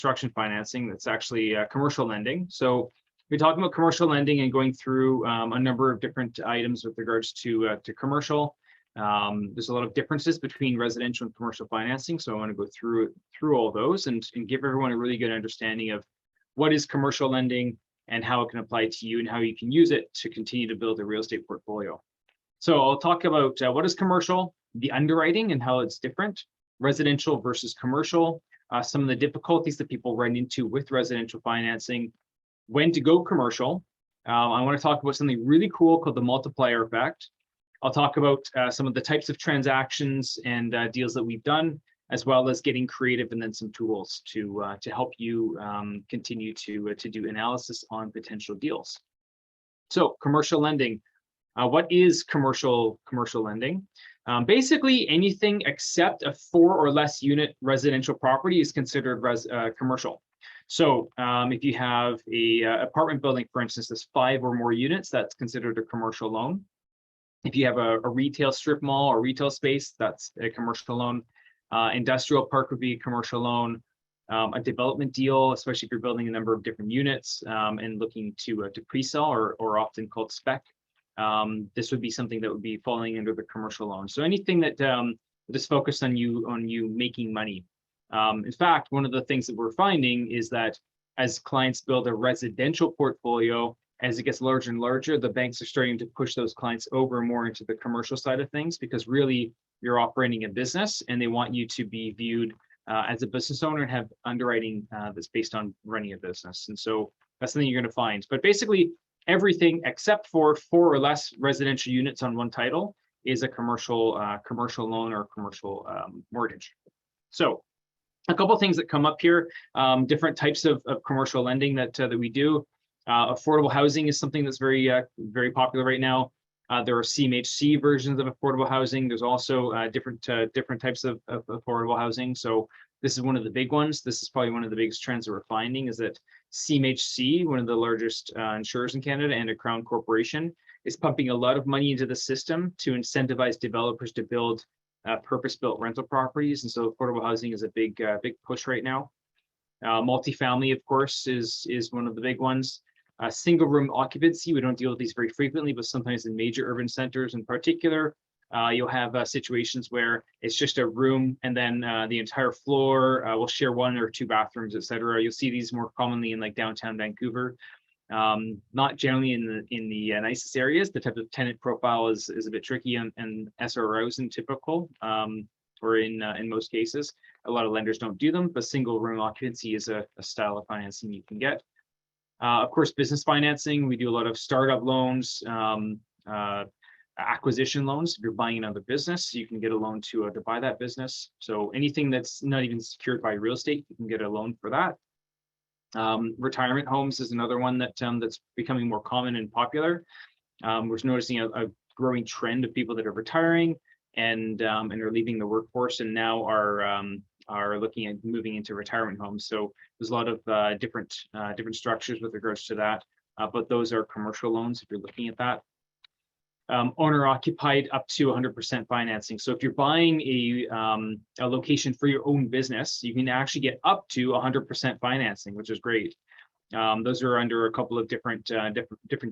construction financing. That's actually commercial lending. So we're talking about commercial lending and going through a number of different items with regards to commercial. There's a lot of differences between residential and commercial financing, so I want to go through all those and give everyone a really good understanding of what is commercial lending and how it can apply to you and how you can use it to continue to build a real estate portfolio. So I'll talk about what is commercial, the underwriting and how it's different, residential versus commercial, some of the difficulties that people run into with residential financing, when to go commercial. I want to talk about something really cool called the multiplier effect. I'll talk about some of the types of transactions and deals that we've done, as well as getting creative and then some tools to help you continue to do analysis on potential deals. So commercial lending. What is commercial lending? Basically, anything except a 4 or less unit residential property is considered commercial. So if you have a apartment building, for instance, that's 5 or more units, that's considered a commercial loan. If you have a retail strip mall or retail space, that's a commercial loan. Industrial park would be a commercial loan. A development deal, especially if you're building a number of different units and looking to pre-sell or often called spec. This would be something that would be falling under the commercial loan. So anything that is focused on you making money. In fact, one of the things that we're finding is that as clients build a residential portfolio, as it gets larger and larger, the banks are starting to push those clients over more into the commercial side of things, because really you're operating a business and they want you to be viewed as a business owner and have underwriting that's based on running a business. And so that's something you're going to find. But basically, everything except for 4 or less residential units on one title is a commercial loan or commercial mortgage. So a couple of things that come up here, different types of commercial lending that we do. Affordable housing is something that's very popular right now. There are CMHC versions of affordable housing. There's also different types of affordable housing. So this is one of the big ones. This is probably one of the biggest trends that we're finding, is that CMHC, one of the largest insurers in Canada and a Crown corporation, is pumping a lot of money into the system to incentivize developers to build purpose-built rental properties. And so affordable housing is a big push right now. Multifamily, of course, is one of the big ones. Single room occupancy, we don't deal with these very frequently, but sometimes in major urban centers in particular, you'll have situations where it's just a room and then the entire floor will share 1 or 2 bathrooms, etc. You'll see these more commonly in like downtown Vancouver. Not generally in the nicest areas. The type of tenant profile is a bit tricky and SROs in typical, or in most cases. A lot of lenders don't do them, but single room occupancy is a style of financing you can get. Of course, business financing, we do a lot of startup loans, acquisition loans. If you're buying another business, you can get a loan to buy that business. So anything that's not even secured by real estate, you can get a loan for that. Retirement homes is another one that's becoming more common and popular. We're noticing a growing trend of people that are retiring and are leaving the workforce and now are looking at moving into retirement homes. So there's a lot of different structures with regards to that, but those are commercial loans if you're looking at that. Owner occupied up to 100% financing. So if you're buying a location for your own business, you can actually get up to 100% financing, which is great. Those are under a couple of different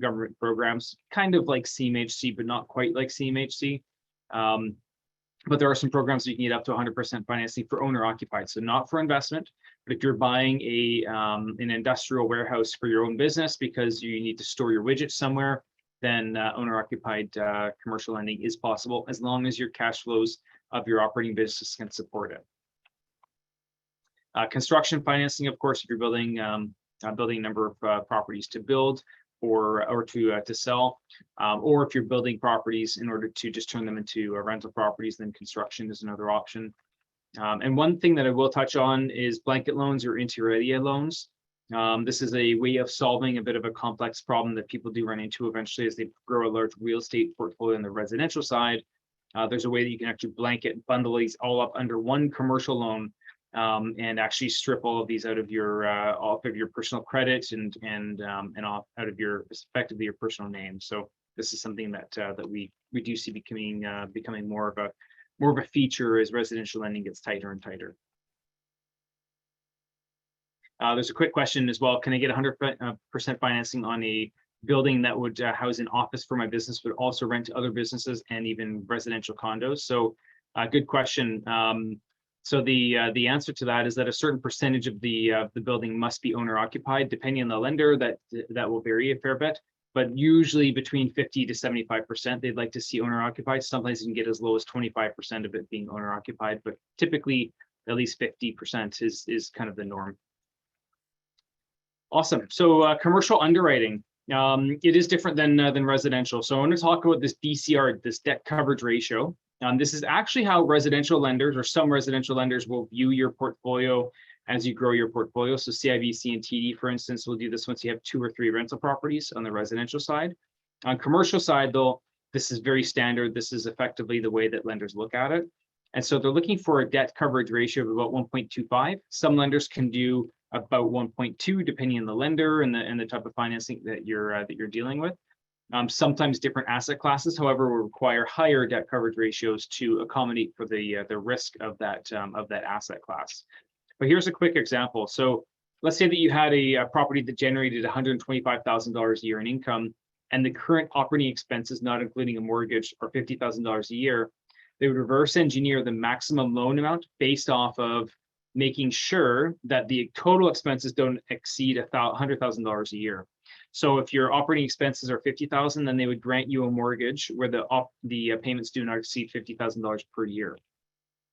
government programs, kind of like CMHC, but not quite like CMHC. But there are some programs that you can get up to 100% financing for owner occupied. So not for investment, but if you're buying an industrial warehouse for your own business because you need to store your widgets somewhere, then owner-occupied commercial lending is possible as long as your cash flows of your operating business can support it. Construction financing, of course, if you're building a number of properties to build or to sell, or if you're building properties in order to just turn them into rental properties, then construction is another option. And one thing that I will touch on is blanket loans or inter alia loans. This is a way of solving a bit of a complex problem that people do run into eventually as they grow a large real estate portfolio on the residential side. There's a way that you can actually bundle these all up under one commercial loan and actually strip all of these out of your off of your personal credit and off out of your effectively your personal name. So this is something that we do see becoming more of a feature as residential lending gets tighter and tighter. There's a quick question as well. Can I get 100% financing on a building that would house an office for my business, but also rent to other businesses and even residential condos? So good question. So the answer to that is that a certain percentage of the building must be owner occupied. Depending on the lender, that will vary a fair bit, but usually between 50 to 75%, they'd like to see owner occupied. Sometimes you can get as low as 25% of it being owner occupied, but typically at least 50% is kind of the norm. Awesome. So commercial underwriting, it is different than residential. So I want to talk about this DCR, this debt coverage ratio. This is actually how residential lenders, or some residential lenders, will view your portfolio as you grow your portfolio. So CIBC and TD, for instance, will do this once you have 2 or 3 rental properties on the residential side. On commercial side, though, this is very standard. This is effectively the way that lenders look at it. And so they're looking for a debt coverage ratio of about 1.25. Some lenders can do about 1.2, depending on the lender and the type of financing that you're dealing with. Sometimes different asset classes, however, will require higher debt coverage ratios to accommodate for the risk of that asset class. But here's a quick example. So let's say that you had a property that generated $125,000 a year in income, and the current operating expenses, not including a mortgage, are $50,000 a year. They would reverse engineer the maximum loan amount based off of making sure that the total expenses don't exceed $100,000 a year. So if your operating expenses are $50,000, then they would grant you a mortgage where the payments do not exceed $50,000 per year.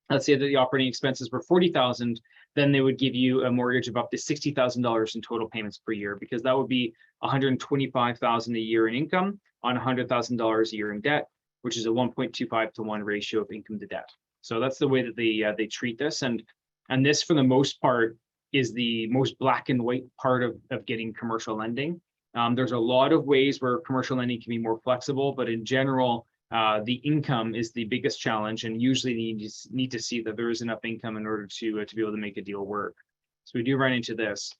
Let's say that the operating expenses were $40,000, then they would give you a mortgage of up to $60,000 in total payments per year, because that would be $125,000 a year in income on $100,000 a year in debt, which is a 1.25 to 1 ratio of income to debt. So that's the way that they treat this, and this, for the most part, is the most black and white part of getting commercial lending. There's a lot of ways where commercial lending can be more flexible, but in general, the income is the biggest challenge, and usually you need to see that there is enough income in order to be able to make a deal work. So we do run into this.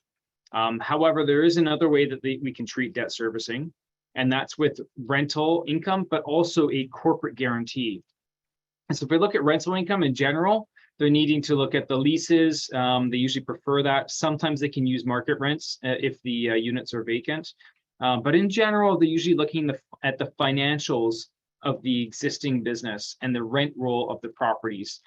However, there is another way that we can treat debt servicing, and that's with rental income, but also a corporate guarantee. And so if we look at rental income in general, they're needing to look at the leases. They usually prefer that. Sometimes they can use market rents if the units are vacant. But in general, they're usually looking at the financials of the existing business and the rent roll of the properties.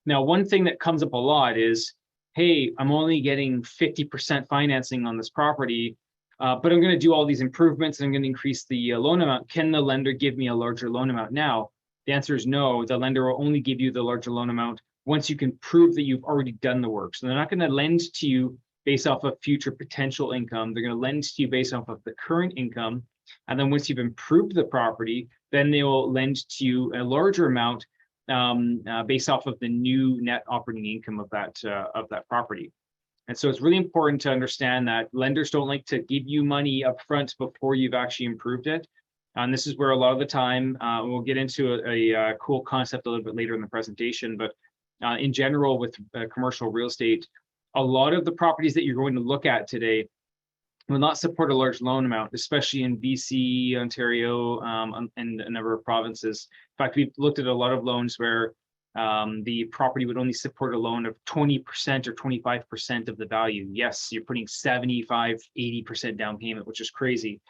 Now, one thing that comes up a lot is, hey, I'm only getting 50% financing on this property, but I'm going to do all these improvements and I'm going to increase the loan amount. Can the lender give me a larger loan amount now? The answer is no. The lender will only give you the larger loan amount once you can prove that you've already done the work. So they're not going to lend to you based off of future potential income. They're going to lend to you based off of the current income. And then once you've improved the property, then they will lend to you a larger amount based off of the new net operating income of that property. And so it's really important to understand that lenders don't like to give you money up front before you've actually improved it. And this is where a lot of the time, we'll get into a cool concept a little bit later in the presentation, but in general with commercial real estate, a lot of the properties that you're going to look at today will not support a large loan amount, especially in BC, Ontario, and a number of provinces. In fact, we've looked at a lot of loans where the property would only support a loan of 20% or 25% of the value. Yes, you're putting 75, 80% down payment, which is crazy.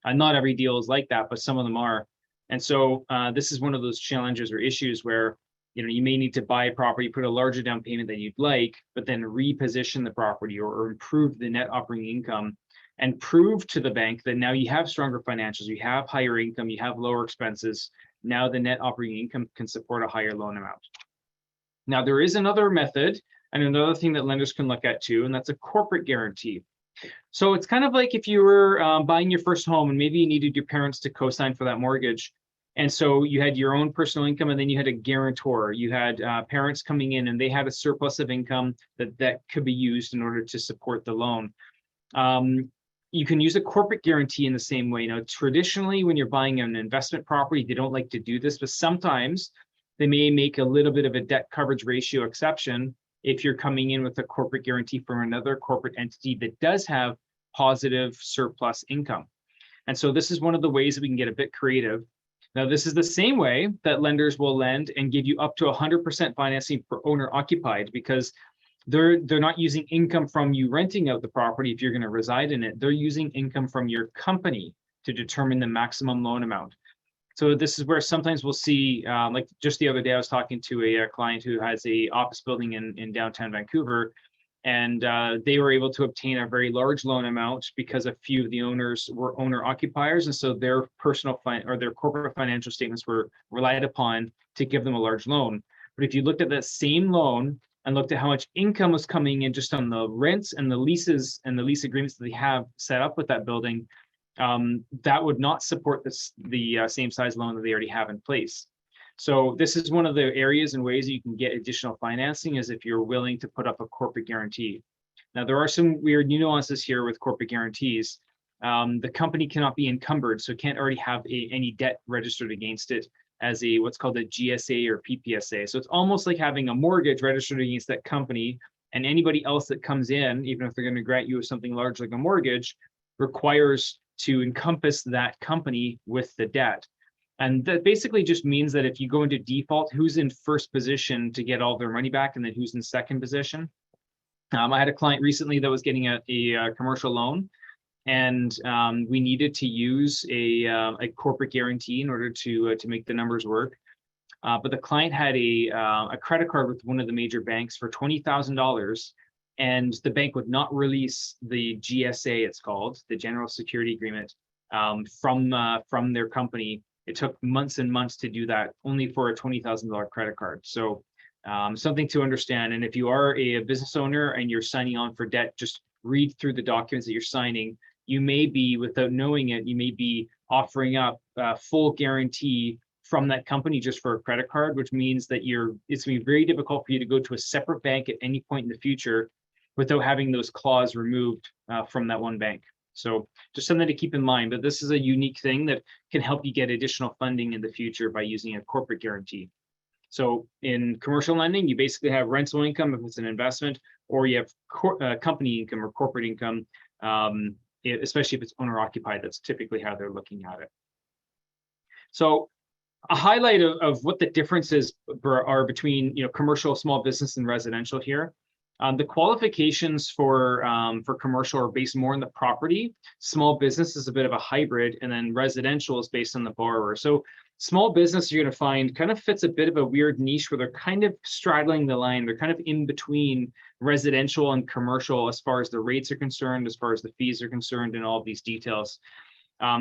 Not every deal is like that, but some of them are. And so this is one of those challenges or issues where you may need to buy a property, put a larger down payment than you'd like, but then reposition the property or improve the net operating income and prove to the bank that now you have stronger financials, you have higher income, you have lower expenses. Now the net operating income can support a higher loan amount. Now there is another method and another thing that lenders can look at too, and that's a corporate guarantee. So it's kind of like if you were buying your first home and maybe you needed your parents to co-sign for that mortgage. And so you had your own personal income and then you had a guarantor. You had parents coming in and they had a surplus of income that could be used in order to support the loan. You can use a corporate guarantee in the same way. Now, traditionally, when you're buying an investment property, they don't like to do this, but sometimes they may make a little bit of a debt coverage ratio exception if you're coming in with a corporate guarantee from another corporate entity that does have positive surplus income. And so this is one of the ways that we can get a bit creative. Now, this is the same way that lenders will lend and give you up to 100% financing for owner occupied, because they're not using income from you renting out the property if you're going to reside in it. They're using income from your company to determine the maximum loan amount. So this is where sometimes we'll see, like just the other day, I was talking to a client who has a office building in downtown Vancouver, and they were able to obtain a very large loan amount because a few of the owners were owner occupiers, and so their personal or their corporate financial statements were relied upon to give them a large loan. But if you looked at that same loan and looked at how much income was coming in just on the rents and the leases and the lease agreements that they have set up with that building, that would not support the same size loan that they already have in place. So this is one of the areas and ways that you can get additional financing, is if you're willing to put up a corporate guarantee. Now, there are some weird nuances here with corporate guarantees. The company cannot be encumbered, so it can't already have any debt registered against it as a what's called a GSA or PPSA. So it's almost like having a mortgage registered against that company, and anybody else that comes in, even if they're going to grant you something large like a mortgage, requires to encompass that company with the debt. And that basically just means that if you go into default, who's in first position to get all their money back, and then who's in second position. I had a client recently that was getting a commercial loan, and we needed to use a corporate guarantee in order to make the numbers work. But the client had a credit card with one of the major banks for $20,000, and the bank would not release the GSA, it's called, the General Security Agreement, from their company. It took months and months to do that, only for a $20,000 credit card. So something to understand. And if you are a business owner and you're signing on for debt, just read through the documents that you're signing. You may be, without knowing it, you may be offering up full guarantee from that company just for a credit card, which means that it's going to be very difficult for you to go to a separate bank at any point in the future without having those clauses removed from that one bank. So just something to keep in mind, but this is a unique thing that can help you get additional funding in the future by using a corporate guarantee. So in commercial lending, you basically have rental income if it's an investment, or you have company income or corporate income, especially if it's owner occupied. That's typically how they're looking at it. So a highlight of what the differences are between commercial, small business, and residential here. The qualifications for commercial are based more on the property. Small business is a bit of a hybrid, and then residential is based on the borrower. So small business, you're going to find, kind of fits a bit of a weird niche where they're kind of straddling the line. They're kind of in between residential and commercial as far as the rates are concerned, as far as the fees are concerned, and all of these details.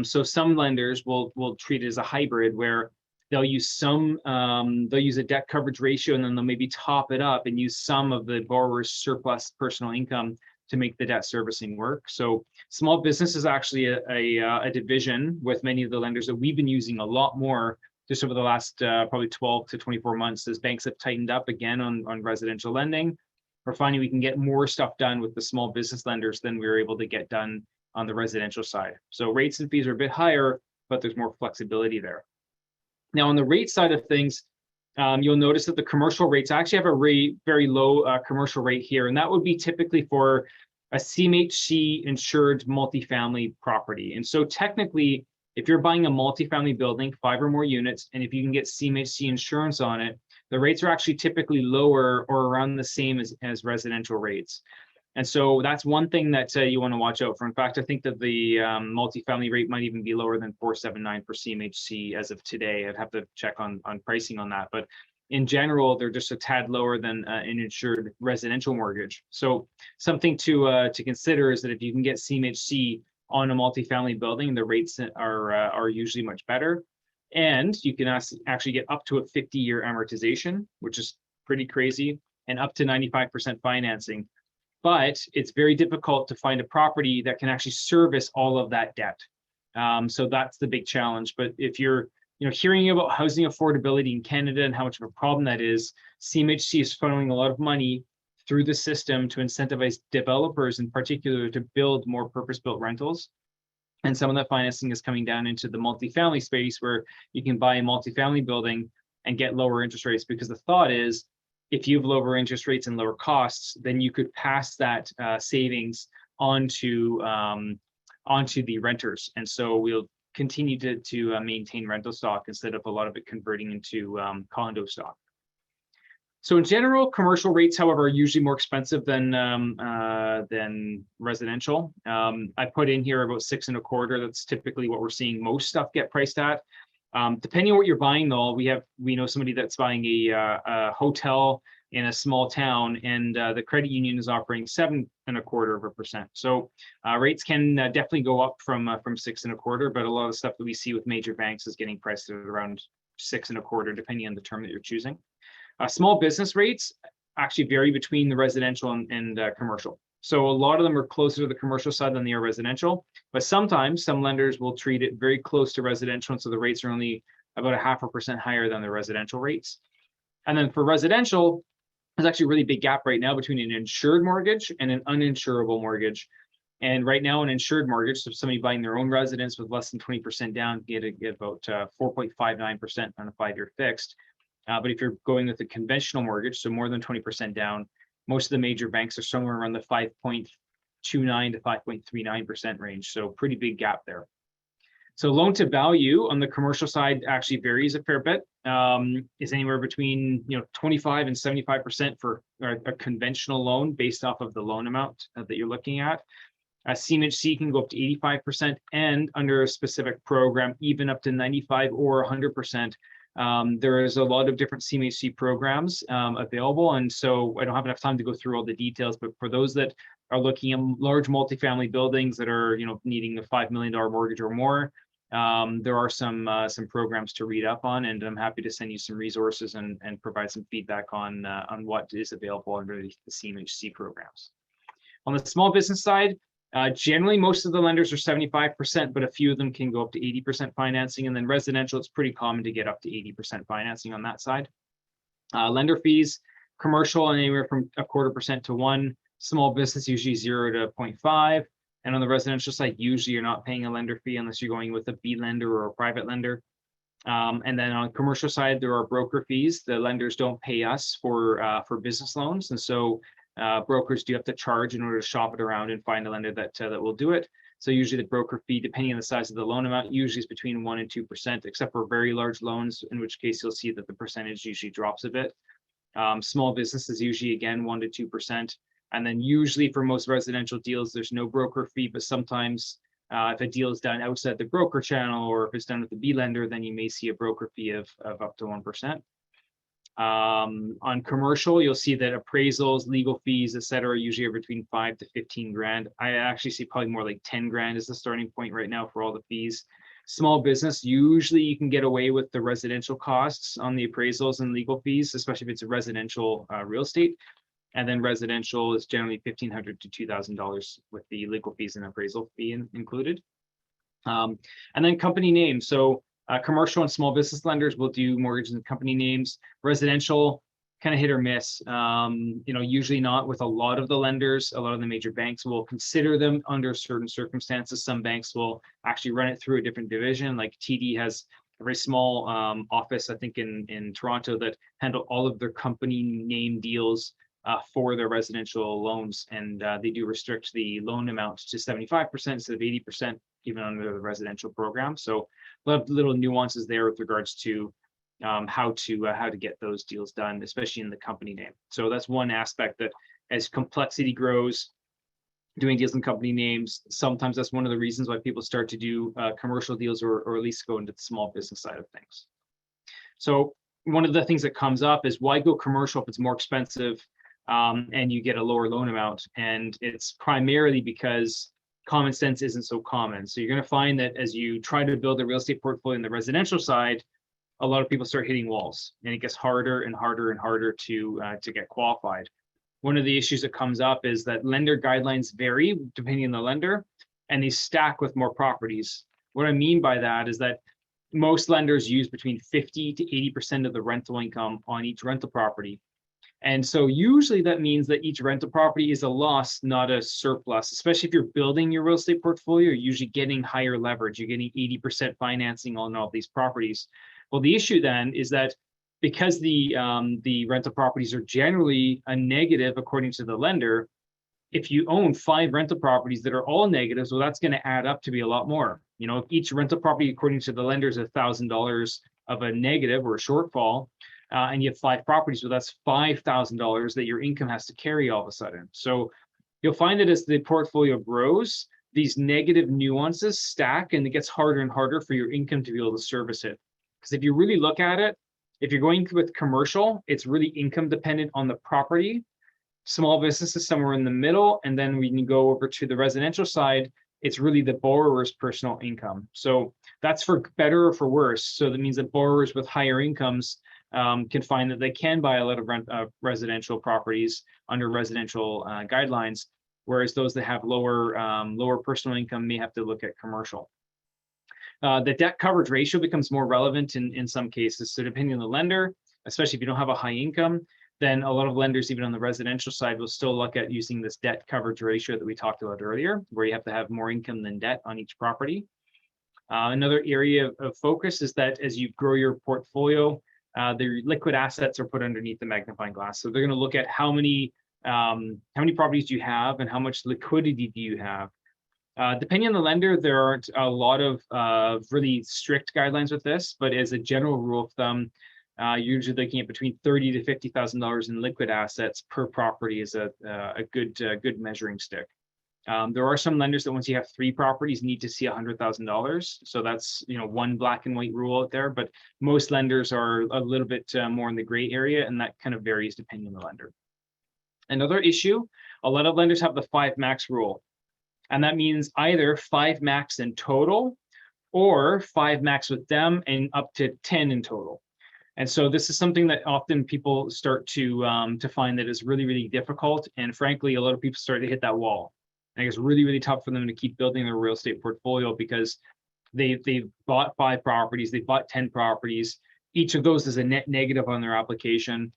So some lenders will treat it as a hybrid where they'll use a debt coverage ratio, and then they'll maybe top it up and use some of the borrower's surplus personal income to make the debt servicing work. So small business is actually a division with many of the lenders that we've been using a lot more just over the last probably 12 to 24 months as banks have tightened up again on residential lending. We're finding we can get more stuff done with the small business lenders than we were able to get done on the residential side. So rates and fees are a bit higher, but there's more flexibility there. Now, on the rate side of things, you'll notice that the commercial rates actually have a very low commercial rate here, and that would be typically for a CMHC insured multifamily property. And so technically, if you're buying a multifamily building, 5 or more units, and if you can get CMHC insurance on it, the rates are actually typically lower or around the same as residential rates. And so that's one thing that you want to watch out for. In fact, I think that the multifamily rate might even be lower than 4.79 for CMHC as of today. I'd have to check on pricing on that. But in general, they're just a tad lower than an insured residential mortgage. So something to consider is that if you can get CMHC on a multifamily building, the rates are usually much better. And you can actually get up to a 50-year amortization, which is pretty crazy, and up to 95% financing. But it's very difficult to find a property that can actually service all of that debt. So that's the big challenge. But if you're hearing about housing affordability in Canada and how much of a problem that is, CMHC is funneling a lot of money through the system to incentivize developers in particular to build more purpose-built rentals. And some of that financing is coming down into the multifamily space where you can buy a multifamily building and get lower interest rates, because the thought is, if you have lower interest rates and lower costs, then you could pass that savings onto the renters. And so we'll continue to maintain rental stock instead of a lot of it converting into condo stock. So in general, commercial rates, however, are usually more expensive than residential. I put in here about 6.25. That's typically what we're seeing most stuff get priced at. Depending on what you're buying, though, we know somebody that's buying a hotel in a small town, and the credit union is offering 7.25%. So rates can definitely go up from 6.25, but a lot of the stuff that we see with major banks is getting priced at around 6.25, depending on the term that you're choosing. Small business rates actually vary between the residential and commercial. So a lot of them are closer to the commercial side than they are residential, but sometimes some lenders will treat it very close to residential, and so the rates are only about 0.5% higher than the residential rates. And then for residential, there's actually a really big gap right now between an insured mortgage and an uninsurable mortgage. And right now, an insured mortgage, so somebody buying their own residence with less than 20% down, get about 4.59% on a 5-year fixed. But if you're going with a conventional mortgage, so more than 20% down, most of the major banks are somewhere around the 5.29 to 5.39% range. So pretty big gap there. So loan to value on the commercial side actually varies a fair bit. Is anywhere between 25 and 75% for a conventional loan based off of the loan amount that you're looking at. CMHC can go up to 85%, and under a specific program, even up to 95 or 100%. There is a lot of different CMHC programs available, and so I don't have enough time to go through all the details, but for those that are looking at large multifamily buildings that are needing a $5 million mortgage or more, there are some programs to read up on, and I'm happy to send you some resources and provide some feedback on what is available under the CMHC programs. On the small business side, generally, most of the lenders are 75%, but a few of them can go up to 80% financing. And then residential, it's pretty common to get up to 80% financing on that side. Lender fees, commercial, anywhere from 0.25% to 1%. Small business, usually 0 to 0.5. And on the residential side, usually you're not paying a lender fee unless you're going with a B lender or a private lender. And then on commercial side, there are broker fees. The lenders don't pay us for business loans. And so brokers do have to charge in order to shop it around and find a lender that will do it. So usually the broker fee, depending on the size of the loan amount, usually is between 1% and 2%, except for very large loans, in which case you'll see that the percentage usually drops a bit. Small businesses usually, again, 1% to 2%. And then usually for most residential deals, there's no broker fee, but sometimes if a deal is done outside the broker channel, or if it's done with the B lender, then you may see a broker fee of up to 1%. On commercial, you'll see that appraisals, legal fees, etc., usually are between 5 to 15 grand. I actually see probably more like 10 grand as the starting point right now for all the fees. Small business, usually you can get away with the residential costs on the appraisals and legal fees, especially if it's a residential real estate. And then residential is generally $1,500 to $2,000 with the legal fees and appraisal fee included. And then company names. So commercial and small business lenders will do mortgages in company names. Residential, kind of hit or miss. Usually not with a lot of the lenders. A lot of the major banks will consider them under certain circumstances. Some banks will actually run it through a different division. Like TD has a very small office, I think, in Toronto that handle all of their company name deals for their residential loans, and they do restrict the loan amount to 75% instead of 80%, even under the residential program. So a lot of little nuances there with regards to how to get those deals done, especially in the company name. So that's one aspect that, as complexity grows, doing deals in company names, sometimes that's one of the reasons why people start to do commercial deals, or at least go into the small business side of things. So one of the things that comes up is, why go commercial if it's more expensive and you get a lower loan amount? And it's primarily because common sense isn't so common. So you're going to find that as you try to build a real estate portfolio in the residential side, a lot of people start hitting walls, and it gets harder and harder and harder to get qualified. One of the issues that comes up is that lender guidelines vary depending on the lender, and they stack with more properties. What I mean by that is that most lenders use between 50 to 80% of the rental income on each rental property. And so usually that means that each rental property is a loss, not a surplus, especially if you're building your real estate portfolio. You're usually getting higher leverage. You're getting 80% financing on all these properties. Well, the issue then is that because the rental properties are generally a negative according to the lender, if you own 5 rental properties that are all negatives, well, that's going to add up to be a lot more. If each rental property according to the lender is $1,000 of a negative or a shortfall, and you have 5 properties, well, that's $5,000 that your income has to carry all of a sudden. So you'll find that as the portfolio grows, these negative nuances stack, and it gets harder and harder for your income to be able to service it. Because if you really look at it, if you're going with commercial, it's really income dependent on the property. Small businesses somewhere in the middle, and then we can go over to the residential side. It's really the borrower's personal income. So that's for better or for worse. So that means that borrowers with higher incomes can find that they can buy a lot of residential properties under residential guidelines, whereas those that have lower personal income may have to look at commercial. The debt coverage ratio becomes more relevant in some cases. So depending on the lender, especially if you don't have a high income, then a lot of lenders, even on the residential side, will still look at using this debt coverage ratio that we talked about earlier, where you have to have more income than debt on each property. Another area of focus is that as you grow your portfolio, the liquid assets are put underneath the magnifying glass. So they're going to look at how many properties do you have and how much liquidity do you have. Depending on the lender, there aren't a lot of really strict guidelines with this, but as a general rule of thumb, you're usually looking at between $30,000 to $50,000 in liquid assets per property is a good measuring stick. There are some lenders that once you have 3 properties need to see $100,000. So that's one black and white rule out there, but most lenders are a little bit more in the gray area, and that kind of varies depending on the lender. Another issue, a lot of lenders have the 5 max rule, and that means either 5 max in total or 5 max with them and up to 10 in total. And so this is something that often people start to find that is really, really difficult. And frankly, a lot of people start to hit that wall. And it's really, really tough for them to keep building their real estate portfolio because they've bought 5 properties, they've bought 10 properties. Each of those is a net negative on their application.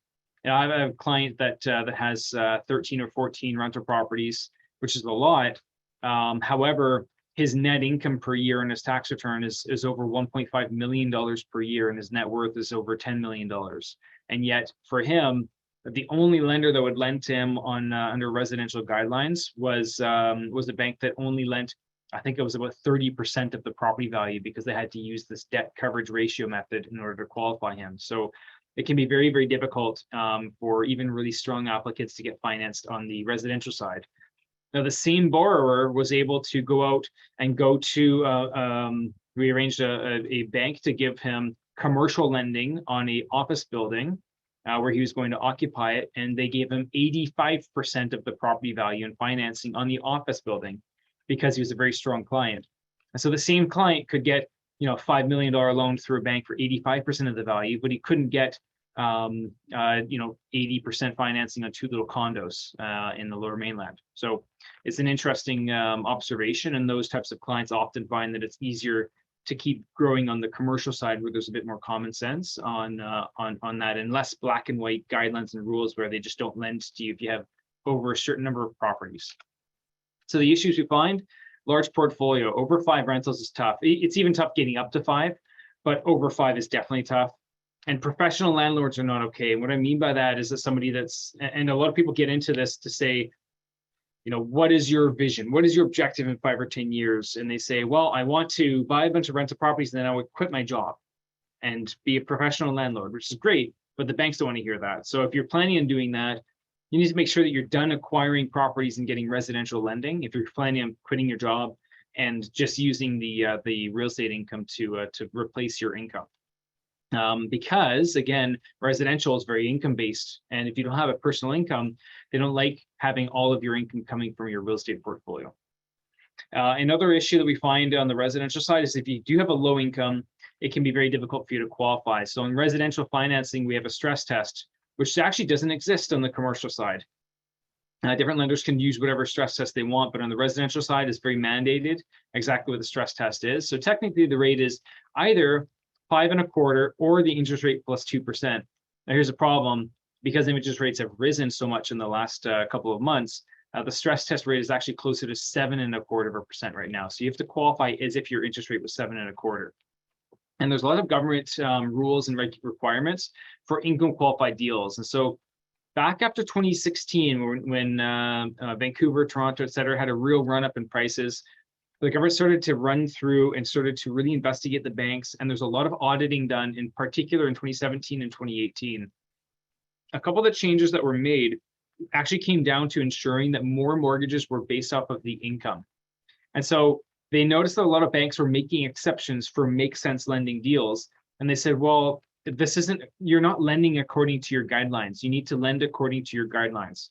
And I have a client that has 13 or 14 rental properties, which is a lot. However, his net income per year in his tax return is over $1.5 million per year, and his net worth is over $10 million. And yet for him, the only lender that would lend to him on under residential guidelines was a bank that only lent, I think it was about 30% of the property value, because they had to use this debt coverage ratio method in order to qualify him. So it can be very, very difficult for even really strong applicants to get financed on the residential side. Now, the same borrower was able to go out and go to, we arranged a bank to give him commercial lending on an office building where he was going to occupy it. And they gave him 85% of the property value in financing on the office building because he was a very strong client. And so the same client could get, $5 million loan through a bank for 85% of the value, but he couldn't get 80% financing on 2 little condos in the Lower Mainland. So it's an interesting observation, and those types of clients often find that it's easier to keep growing on the commercial side, where there's a bit more common sense on that, and less black and white guidelines and rules where they just don't lend to you if you have over a certain number of properties. So the issues we find: large portfolio, over 5 rentals is tough. It's even tough getting up to 5, but over 5 is definitely tough. And professional landlords are not okay. And what I mean by that is that somebody that's, and a lot of people get into this to say, what is your vision? What is your objective in 5 or 10 years? And they say, well, I want to buy a bunch of rental properties, and then I would quit my job and be a professional landlord, which is great, but the banks don't want to hear that. So if you're planning on doing that, you need to make sure that you're done acquiring properties and getting residential lending. If you're planning on quitting your job and just using the real estate income to replace your income. Because again, residential is very income based, and if you don't have a personal income, they don't like having all of your income coming from your real estate portfolio. Another issue that we find on the residential side is if you do have a low income, it can be very difficult for you to qualify. So in residential financing, we have a stress test, which actually doesn't exist on the commercial side. Different lenders can use whatever stress test they want, but on the residential side, it's very mandated exactly what the stress test is. So technically, the rate is either 5.25% or the interest rate plus 2%. Now here's a problem: because interest rates have risen so much in the last couple of months, the stress test rate is actually closer to 7.25% right now. So you have to qualify as if your interest rate was 7.25%. And there's a lot of government rules and requirements for income qualified deals. And so back after 2016, when Vancouver, Toronto, et cetera, had a real run up in prices, the government started to run through and started to really investigate the banks. And there's a lot of auditing done, in particular in 2017 and 2018. A couple of the changes that were made actually came down to ensuring that more mortgages were based off of the income. And so they noticed that a lot of banks were making exceptions for make sense lending deals. And they said, well, you're not lending according to your guidelines. You need to lend according to your guidelines.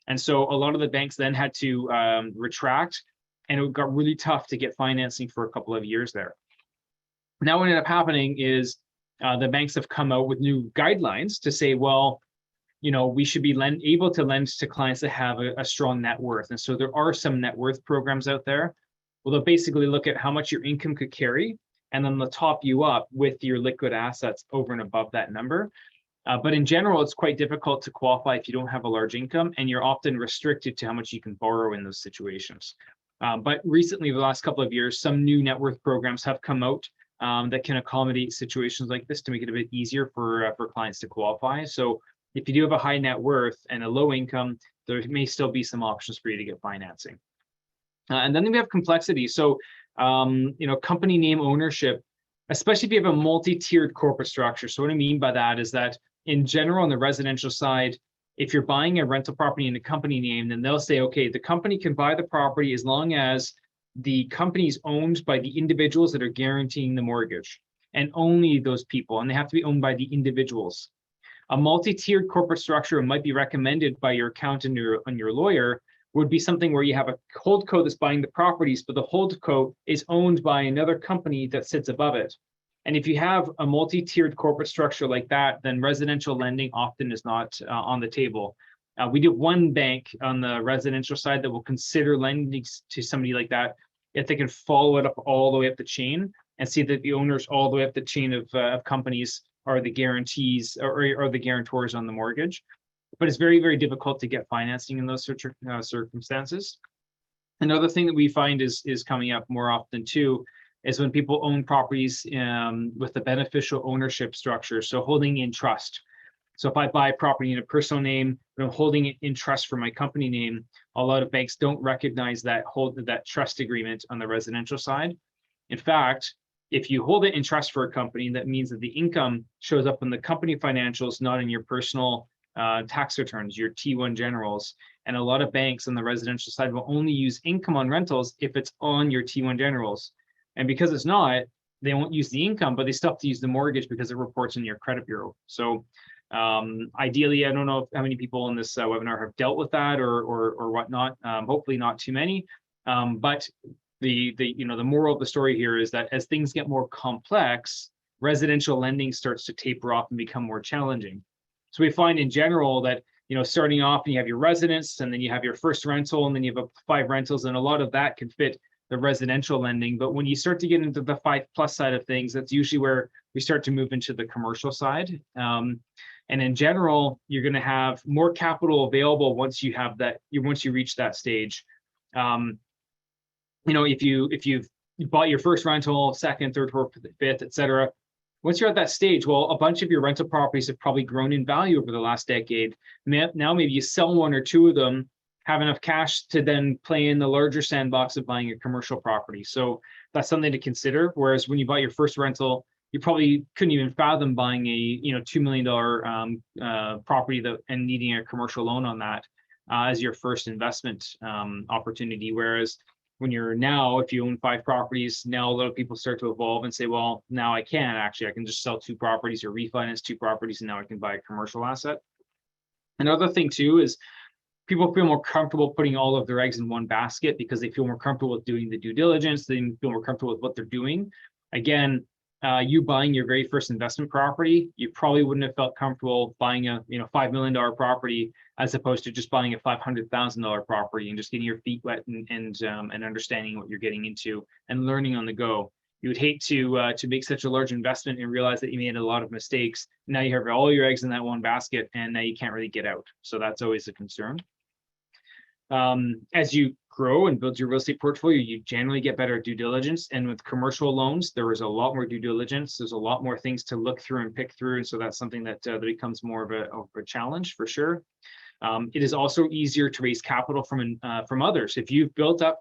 And so a lot of the banks then had to retract, and it got really tough to get financing for a couple of years there. Now what ended up happening is the banks have come out with new guidelines to say, well, we should be able to lend to clients that have a strong net worth. And so there are some net worth programs out there. Well, they'll basically look at how much your income could carry, and then they'll top you up with your liquid assets over and above that number. But in general, it's quite difficult to qualify if you don't have a large income, and you're often restricted to how much you can borrow in those situations. But recently, the last couple of years, some new net worth programs have come out that can accommodate situations like this to make it a bit easier for clients to qualify. So if you do have a high net worth and a low income, there may still be some options for you to get financing. And then we have complexity. So, company name ownership, especially if you have a multi-tiered corporate structure. So what I mean by that is that in general, on the residential side, if you're buying a rental property in a company name, then they'll say, okay, the company can buy the property as long as the company is owned by the individuals that are guaranteeing the mortgage, and only those people, and they have to be owned by the individuals. A multi-tiered corporate structure might be recommended by your accountant and your lawyer, would be something where you have a holdco that's buying the properties, but the holdco is owned by another company that sits above it. And if you have a multi-tiered corporate structure like that, then residential lending often is not on the table. We do have one bank on the residential side that will consider lending to somebody like that if they can follow it up all the way up the chain and see that the owners all the way up the chain of companies are the guarantees or the guarantors on the mortgage. But it's very, very difficult to get financing in those circumstances. Another thing that we find is coming up more often too is when people own properties with the beneficial ownership structure, so holding in trust. So if I buy a property in a personal name, but I'm holding it in trust for my company name, a lot of banks don't recognize that trust agreement on the residential side. In fact, if you hold it in trust for a company, that means that the income shows up in the company financials, not in your personal tax returns, your T1 generals. And a lot of banks on the residential side will only use income on rentals if it's on your T1 generals. And because it's not, they won't use the income, but they still have to use the mortgage because it reports in your credit bureau. So ideally, I don't know how many people in this webinar have dealt with that or whatnot. Hopefully not too many. But the moral of the story here is that as things get more complex, residential lending starts to taper off and become more challenging. So we find in general that, starting off, you have your residence, and then you have your first rental, and then you have 5 rentals, and a lot of that can fit the residential lending. But when you start to get into the 5+ side of things, that's usually where we start to move into the commercial side. And in general, you're going to have more capital available once you have that. Once you reach that stage. If you've bought your first rental, second, third, fourth, fifth, etc. Once you're at that stage, well, a bunch of your rental properties have probably grown in value over the last decade. Now maybe you sell 1 or 2 of them, have enough cash to then play in the larger sandbox of buying a commercial property. So that's something to consider. Whereas when you bought your first rental, you probably couldn't even fathom buying a $2 million property and needing a commercial loan on that as your first investment opportunity. Whereas when if you own 5 properties, now a lot of people start to evolve and say, well, now I can just sell 2 properties or refinance 2 properties, and now I can buy a commercial asset. Another thing too is people feel more comfortable putting all of their eggs in one basket because they feel more comfortable with doing the due diligence. They feel more comfortable with what they're doing. Again, you buying your very first investment property, you probably wouldn't have felt comfortable buying a $5 million property as opposed to just buying a $500,000 property and just getting your feet wet and understanding what you're getting into and learning on the go. You would hate to make such a large investment and realize that you made a lot of mistakes. Now you have all your eggs in that one basket, and now you can't really get out. So that's always a concern. As you grow and build your real estate portfolio, you generally get better at due diligence. And with commercial loans, there is a lot more due diligence. There's a lot more things to look through and pick through. And so that's something that becomes more of a challenge for sure. It is also easier to raise capital from others. If you've built up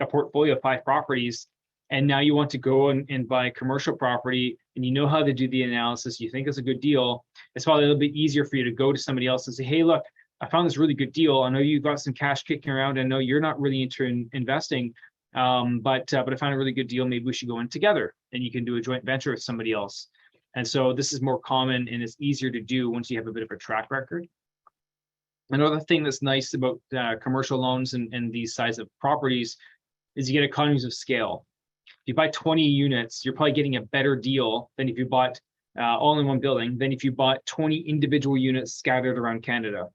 a portfolio of 5 properties, and now you want to go and buy commercial property, and you know how to do the analysis, you think it's a good deal, it's probably a little bit easier for you to go to somebody else and say, hey, look, I found this really good deal. I know you've got some cash kicking around. I know you're not really into investing, but I found a really good deal. Maybe we should go in together, and you can do a joint venture with somebody else. And so this is more common, and it's easier to do once you have a bit of a track record. Another thing that's nice about commercial loans and these size of properties is you get economies of scale. If you buy 20 units, you're probably getting a better deal than if you bought all in one building, than if you bought 20 individual units scattered around Canada.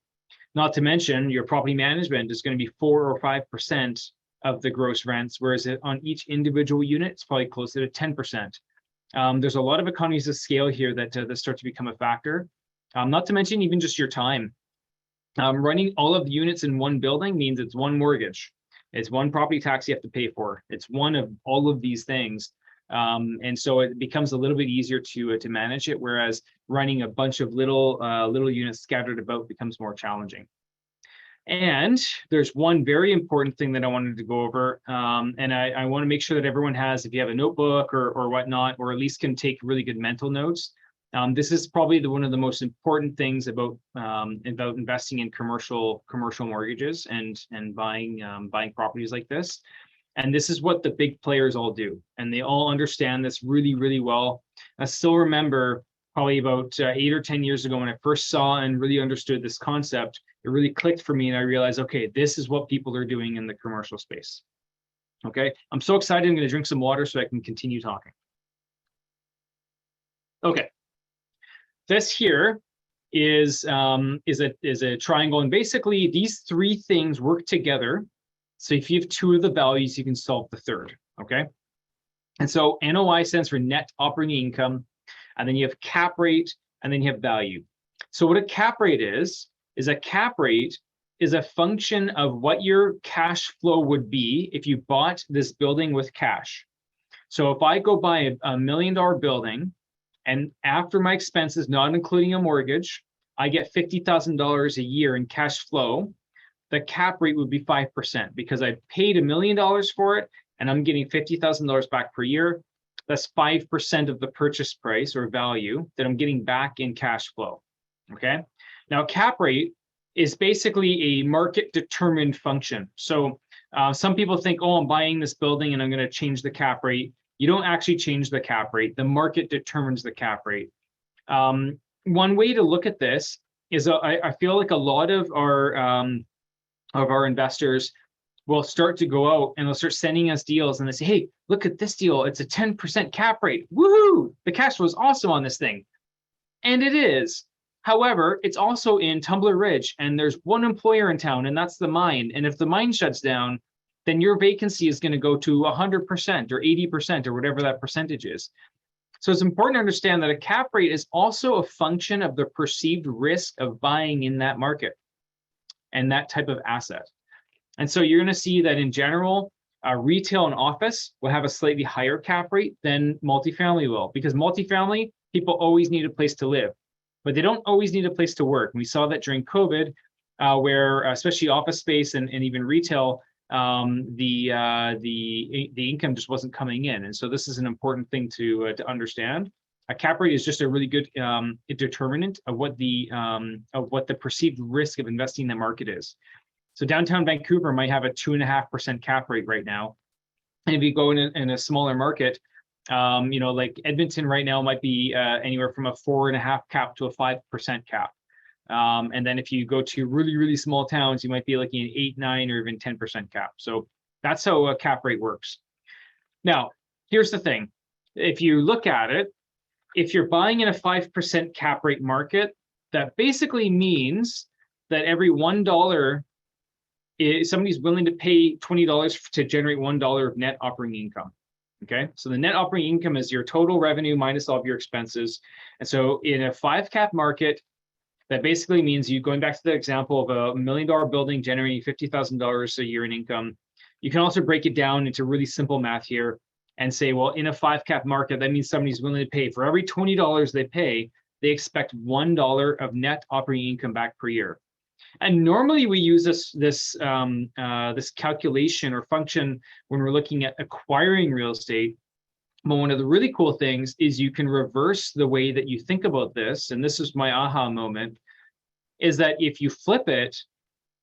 Not to mention your property management is going to be 4 or 5% of the gross rents, whereas on each individual unit, it's probably closer to 10%. There's a lot of economies of scale here that start to become a factor. Not to mention even just your time. Running all of the units in one building means it's one mortgage. It's one property tax you have to pay for. It's one of all of these things. And so it becomes a little bit easier to manage it, whereas running a bunch of little units scattered about becomes more challenging. And there's one very important thing that I wanted to go over, and I want to make sure that everyone has, if you have a notebook or whatnot, or at least can take really good mental notes. This is probably one of the most important things about investing in commercial mortgages and buying properties like this. And this is what the big players all do, and they all understand this really, really well. I still remember probably about 8 or 10 years ago when I first saw and really understood this concept, it really clicked for me, and I realized, okay, this is what people are doing in the commercial space. Okay, I'm so excited. I'm going to drink some water so I can continue talking. Okay, this here is a triangle, and basically these 3 things work together. So if you have 2 of the values, you can solve the third. Okay, and so NOI stands for net operating income, and then you have cap rate, and then you have value. So what a cap rate is a cap rate is a function of what your cash flow would be if you bought this building with cash. So if I go buy a $1 million building, and after my expenses, not including a mortgage, I get $50,000 a year in cash flow, the cap rate would be 5% because I paid $1 million for it, and I'm getting $50,000 back per year. That's 5% of the purchase price or value that I'm getting back in cash flow. Okay. Now, cap rate is basically a market determined function. So some people think, oh, I'm buying this building and I'm going to change the cap rate. You don't actually change the cap rate. The market determines the cap rate. One way to look at this is I feel like a lot of our investors will start to go out and they'll start sending us deals, and they say, hey, look at this deal. It's a 10% cap rate. Woohoo! The cash flow is awesome on this thing. And it is. However, it's also in Tumbler Ridge, and there's one employer in town, and that's the mine. And if the mine shuts down, then your vacancy is going to go to 100% or 80% or whatever that percentage is. So it's important to understand that a cap rate is also a function of the perceived risk of buying in that market and that type of asset. And so you're going to see that in general, retail and office will have a slightly higher cap rate than multifamily will, because multifamily, people always need a place to live, but they don't always need a place to work. And we saw that during COVID, where especially office space and even retail, the income just wasn't coming in. And so this is an important thing to understand. A cap rate is just a really good determinant of what the perceived risk of investing in the market is. So downtown Vancouver might have a 2.5% cap rate right now. And if you go in a smaller market, like Edmonton right now might be anywhere from a 4.5 cap to a 5% cap. And then if you go to really, really small towns, you might be looking at 8, 9, or even 10% cap. So that's how a cap rate works. Now, here's the thing. If you look at it, if you're buying in a 5% cap rate market, that basically means that every $1, somebody's willing to pay $20 to generate $1 of net operating income. Okay, so the net operating income is your total revenue minus all of your expenses. And so in a 5 cap market, that basically means you, going back to the example of a $1 million building generating $50,000 a year in income, you can also break it down into really simple math here and say, well, in a 5 cap market, that means somebody's willing to pay for every $20 they pay, they expect $1 of net operating income back per year. And normally we use this calculation or function when we're looking at acquiring real estate. But one of the really cool things is you can reverse the way that you think about this. And this is my aha moment, is that if you flip it,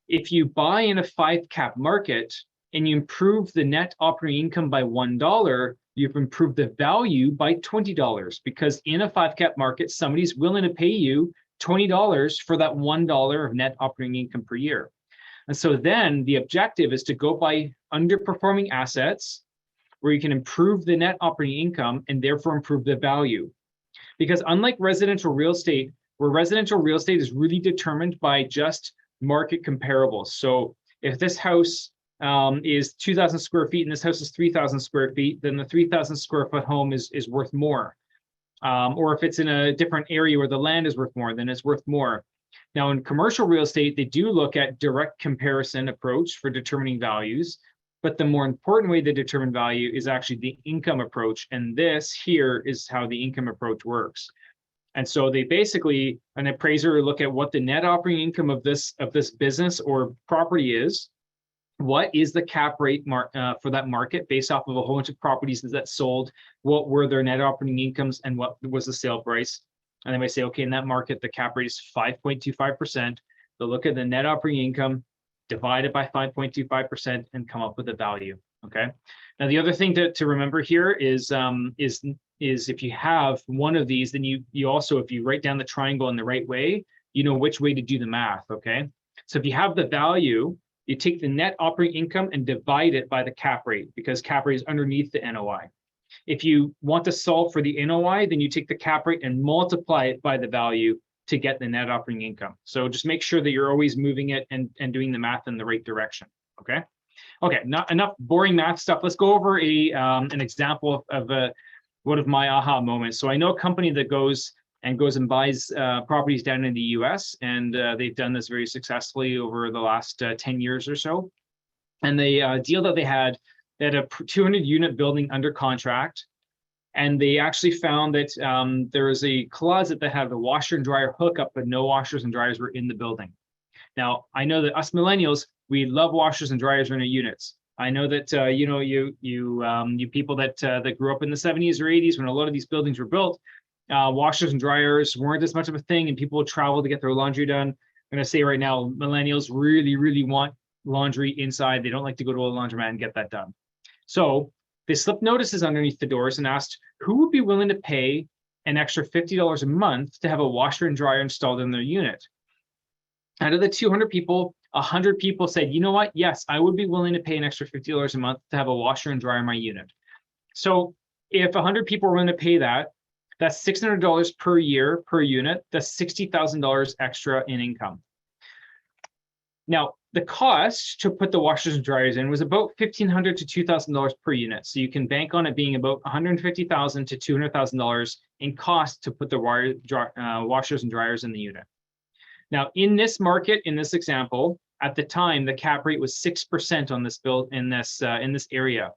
if you buy in a 5 cap market and you improve the net operating income by $1, you've improved the value by $20, because in a 5 cap market, somebody's willing to pay you $20 for that $1 of net operating income per year. And so then the objective is to go buy underperforming assets where you can improve the net operating income and therefore improve the value. Because unlike residential real estate, where residential real estate is really determined by just market comparables. So if this house is 2,000 square feet and this house is 3,000 square feet, then the 3,000 square foot home is worth more. Or if it's in a different area where the land is worth more, then it's worth more. Now, in commercial real estate, they do look at direct comparison approach for determining values, but the more important way to determine value is actually the income approach. And this here is how the income approach works. And so they basically, an appraiser will look at what the net operating income of this business or property is. What is the cap rate for that market based off of a whole bunch of properties that sold? What were their net operating incomes and what was the sale price? And they might say, okay, in that market, the cap rate is 5.25%. They'll look at the net operating income, divide it by 5.25% and come up with a value, okay? Now, the other thing to remember here is if you have one of these, then you also, if you write down the triangle in the right way, you know which way to do the math, okay? So if you have the value, you take the net operating income and divide it by the cap rate, because cap rate is underneath the NOI. If you want to solve for the NOI, then you take the cap rate and multiply it by the value to get the net operating income. So just make sure that you're always moving it and doing the math in the right direction, okay? Okay, not enough boring math stuff. Let's go over an example of one of my aha moments. So I know a company that goes and buys properties down in the US, and they've done this very successfully over the last 10 years or so. And the deal that they had a 200-unit building under contract, and they actually found that there was a closet that had a washer and dryer hookup, but no washers and dryers were in the building. Now, I know that us millennials, we love washers and dryers in our units. I know that you people that grew up in the 70s or 80s when a lot of these buildings were built, washers and dryers weren't as much of a thing, and people would travel to get their laundry done. I'm going to say right now, millennials really, really want laundry inside. They don't like to go to a laundromat and get that done. So they slipped notices underneath the doors and asked who would be willing to pay an extra $50 a month to have a washer and dryer installed in their unit. Out of the 200 people, 100 people said, you know what? Yes, I would be willing to pay an extra $50 a month to have a washer and dryer in my unit. So if 100 people are willing to pay that, that's $600 per year per unit. That's $60,000 extra in income. Now, the cost to put the washers and dryers in was about $1,500 to $2,000 per unit. So you can bank on it being about $150,000 to $200,000 in cost to put the washers and dryers in the unit. Now, in this market, in this example, at the time, the cap rate was 6% on this build in this area.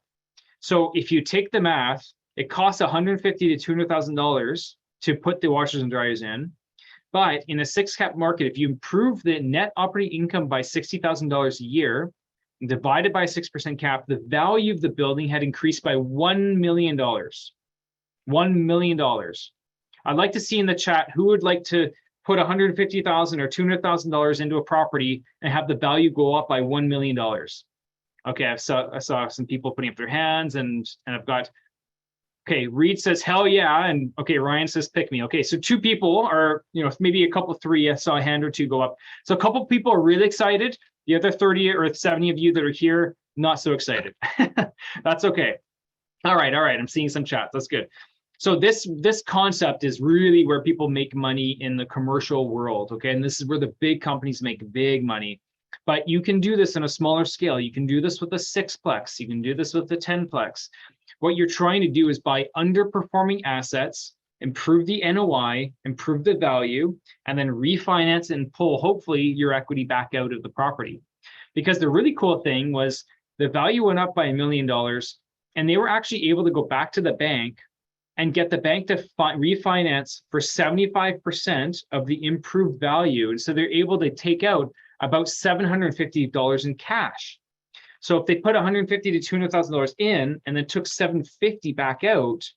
So if you take the math, it costs $150,000 to $200,000 to put the washers and dryers in. But in a 6 cap market, if you improve the net operating income by $60,000 a year, and divide it by a 6% cap, the value of the building had increased by $1 million. $1 million. I'd like to see in the chat who would like to put $150,000 or $200,000 into a property and have the value go up by $1 million. Okay, I saw some people putting up their hands, and I've got. Okay, Reed says, hell yeah. And okay, Ryan says, pick me. Okay, so 2 people are, maybe a couple, 3, I saw a hand or 2 go up. So a couple people are really excited. The other 30 or 70 of you that are here, not so excited. That's okay. All right. I'm seeing some chats. That's good. So this concept is really where people make money in the commercial world. Okay, and this is where the big companies make big money. But you can do this on a smaller scale. You can do this with a 6-plex. You can do this with a 10-plex. What you're trying to do is buy underperforming assets, improve the NOI, improve the value, and then refinance and pull, hopefully, your equity back out of the property. Because the really cool thing was the value went up by $1 million, and they were actually able to go back to the bank and get the bank to refinance for 75% of the improved value. And so they're able to take out about $750 in cash. So if they put $150,000 to $200,000 in and then took $750 back out,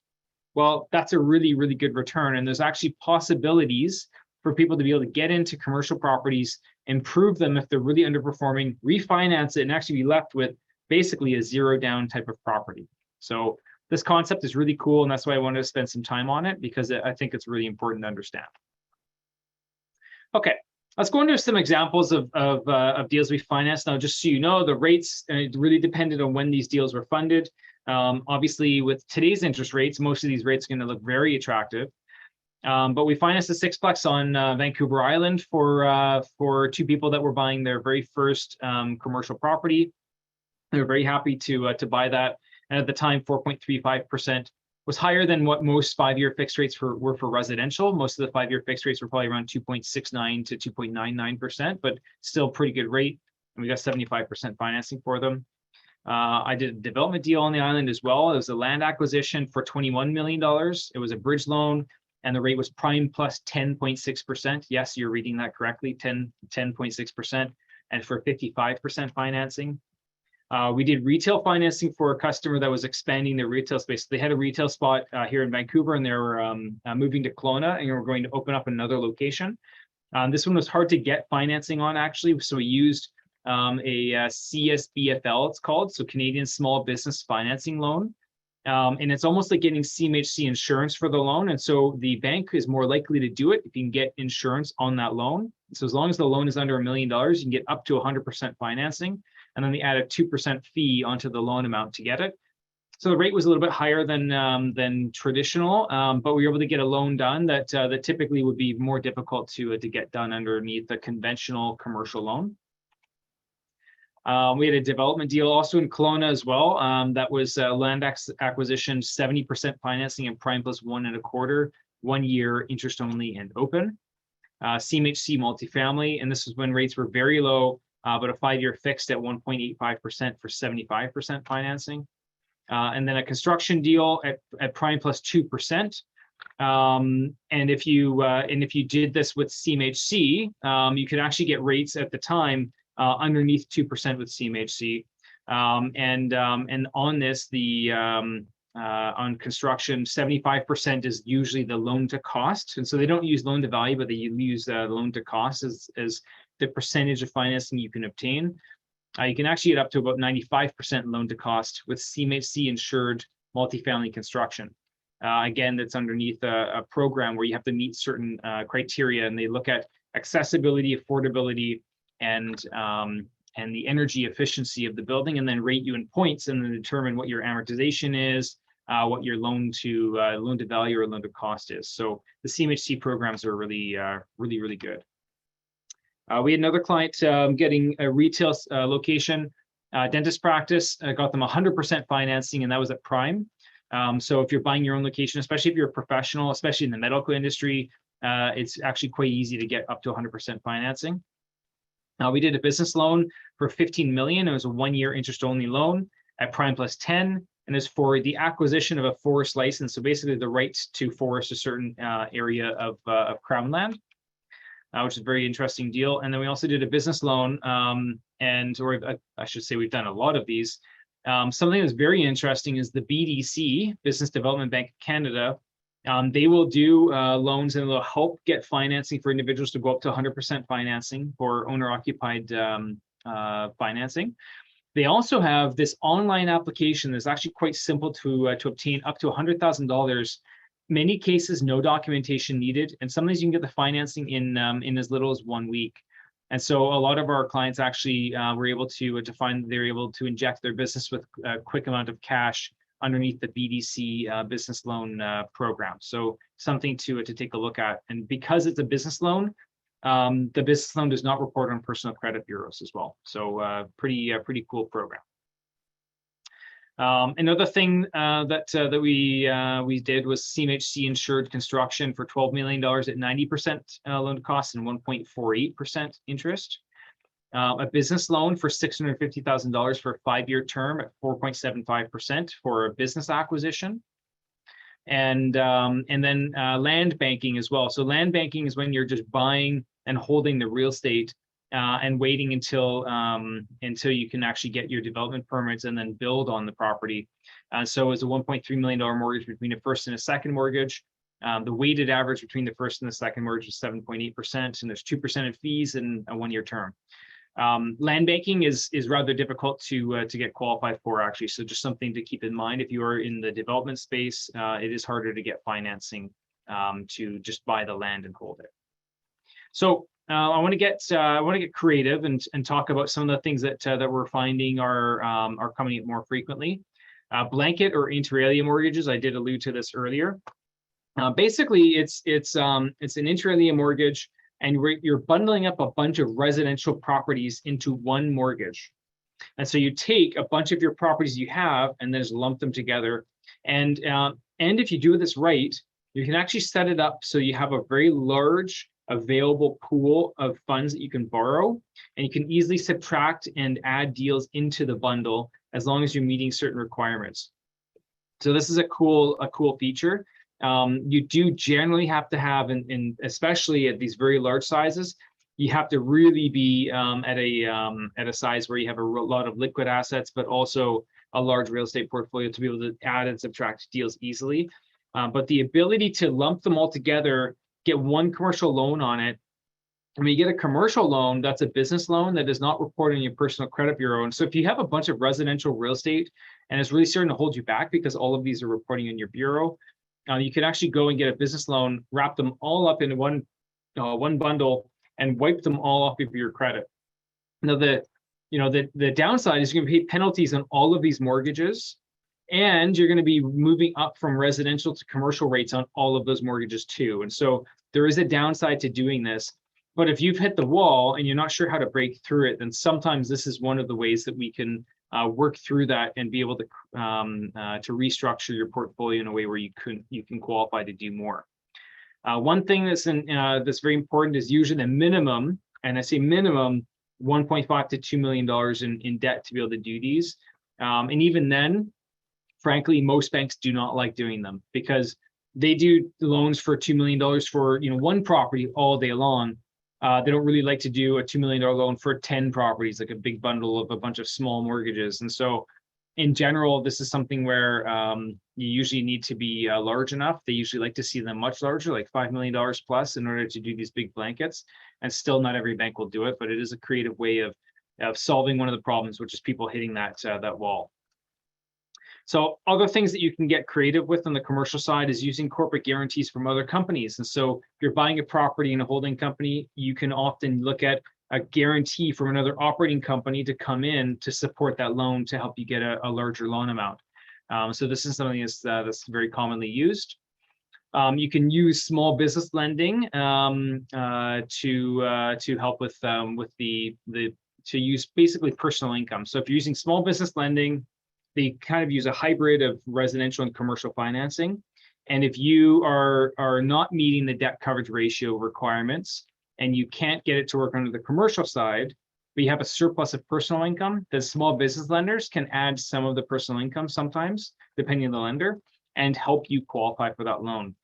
well, that's a really, really good return. And there's actually possibilities for people to be able to get into commercial properties, improve them if they're really underperforming, refinance it, and actually be left with basically a zero down type of property. So this concept is really cool, and that's why I wanted to spend some time on it, because I think it's really important to understand. Okay, let's go into some examples of deals we financed. Now, just so you know, the rates really depended on when these deals were funded. Obviously, with today's interest rates, most of these rates are going to look very attractive. But we financed a sixplex on Vancouver Island for two people that were buying their very first commercial property. They were very happy to buy that, and at the time, 4.35% was higher than what most 5-year fixed rates were for residential. Most of the 5-year fixed rates were probably around 2.69 to 2.99%, but still pretty good rate. And we got 75% financing for them. I did a development deal on the island as well. It was a land acquisition for $21 million. It was a bridge loan, and the rate was prime plus 10.6%. Yes, you're reading that correctly, 10.6%, and for 55% financing. We did retail financing for a customer that was expanding their retail space. They had a retail spot here in Vancouver, and they were moving to Kelowna, and we're going to open up another location. This one was hard to get financing on, actually, so we used a CSBFL, it's called, so Canadian Small Business Financing Loan. And it's almost like getting CMHC insurance for the loan. And so the bank is more likely to do it if you can get insurance on that loan. So as long as the loan is under $1 million, you can get up to 100% financing. And then they add a 2% fee onto the loan amount to get it. So the rate was a little bit higher than traditional, but we were able to get a loan done that typically would be more difficult to get done underneath the conventional commercial loan. We had a development deal also in Kelowna as well. That was land acquisition, 70% financing and prime plus 1.25, 1 year interest only and open. CMHC multifamily, and this is when rates were very low, but a 5-year fixed at 1.85% for 75% financing. And then a construction deal at prime plus 2%. And if you did this with CMHC, you could actually get rates at the time underneath 2% with CMHC. And on this, on construction, 75% is usually the loan to cost. And so they don't use loan to value, but they use loan to cost as the percentage of financing you can obtain. You can actually get up to about 95% loan to cost with CMHC insured multifamily construction. Again, that's underneath a program where you have to meet certain criteria, and they look at accessibility, affordability, and the energy efficiency of the building, and then rate you in points, and then determine what your amortization is, what your loan to value or loan to cost is. So the CMHC programs are really, really good. We had another client getting a retail location, dentist practice, got them 100% financing, and that was at prime. So if you're buying your own location, especially if you're a professional, especially in the medical industry, it's actually quite easy to get up to 100% financing. We did a business loan for $15 million. It was a 1-year interest-only loan at prime plus 10, and it's for the acquisition of a forest license. So basically, the right to forest a certain area of Crown land, which is a very interesting deal. And then we also did a business loan, I should say we've done a lot of these. Something that's very interesting is the BDC, Business Development Bank of Canada. They will do loans, and they'll help get financing for individuals to go up to 100% financing for owner-occupied financing. They also have this online application that's actually quite simple to obtain up to $100,000. Many cases, no documentation needed, and sometimes you can get the financing in as little as 1 week. And so a lot of our clients actually were able to find they're able to inject their business with a quick amount of cash underneath the BDC business loan program. So something to take a look at. And because it's a business loan, the business loan does not report on personal credit bureaus as well. So pretty cool program. Another thing that we did was CMHC insured construction for $12 million at 90% loan to cost and 1.48% interest. A business loan for $650,000 for a 5-year term at 4.75% for a business acquisition. And then land banking as well. So land banking is when you're just buying and holding the real estate, and waiting until you can actually get your development permits and then build on the property. So it's a $1.3 million mortgage between a first and a second mortgage. The weighted average between the first and the second mortgage is 7.8%, and there's 2% of fees in a one-year term. Land banking is rather difficult to get qualified for, actually. So just something to keep in mind. If you are in the development space, it is harder to get financing to just buy the land and hold it. So I want to get creative and talk about some of the things that we're finding are coming up more frequently. Blanket or inter alia mortgages. I did allude to this earlier. Basically, it's an inter alia mortgage, and you're bundling up a bunch of residential properties into one mortgage. And so you take a bunch of your properties you have and then just lump them together. And if you do this right, you can actually set it up so you have a very large available pool of funds that you can borrow, and you can easily subtract and add deals into the bundle as long as you're meeting certain requirements. So this is a cool feature. You do generally have to have, especially at these very large sizes, you have to really be at a size where you have a lot of liquid assets, but also a large real estate portfolio to be able to add and subtract deals easily. But the ability to lump them all together, get one commercial loan on it. When you get a commercial loan, that's a business loan that is not reported in your personal credit bureau. And so if you have a bunch of residential real estate and it's really starting to hold you back because all of these are reporting in your bureau, you can actually go and get a business loan, wrap them all up in one bundle, and wipe them all off of your credit. Now, the downside is you're going to pay penalties on all of these mortgages, and you're going to be moving up from residential to commercial rates on all of those mortgages too. And so there is a downside to doing this. But if you've hit the wall and you're not sure how to break through it, then sometimes this is one of the ways that we can work through that and be able to restructure your portfolio in a way where you can qualify to do more. One thing that's very important is usually the minimum, and I say minimum, $1.5 to $2 million in debt to be able to do these. And even then, frankly, most banks do not like doing them because they do loans for $2 million for one property all day long. They don't really like to do a $2 million loan for 10 properties, like a big bundle of a bunch of small mortgages. And so in general, this is something where you usually need to be large enough. They usually like to see them much larger, like $5 million plus, in order to do these big blankets. And still not every bank will do it, but it is a creative way of solving one of the problems, which is people hitting that wall. So other things that you can get creative with on the commercial side is using corporate guarantees from other companies. And so if you're buying a property in a holding company, you can often look at a guarantee from another operating company to come in to support that loan to help you get a larger loan amount. So this is something that's very commonly used. You can use small business lending to help with to use basically personal income. So if you're using small business lending, they kind of use a hybrid of residential and commercial financing. And if you are not meeting the debt coverage ratio requirements and you can't get it to work under the commercial side, but you have a surplus of personal income, the small business lenders can add some of the personal income sometimes, depending on the lender, and help you qualify for that loan.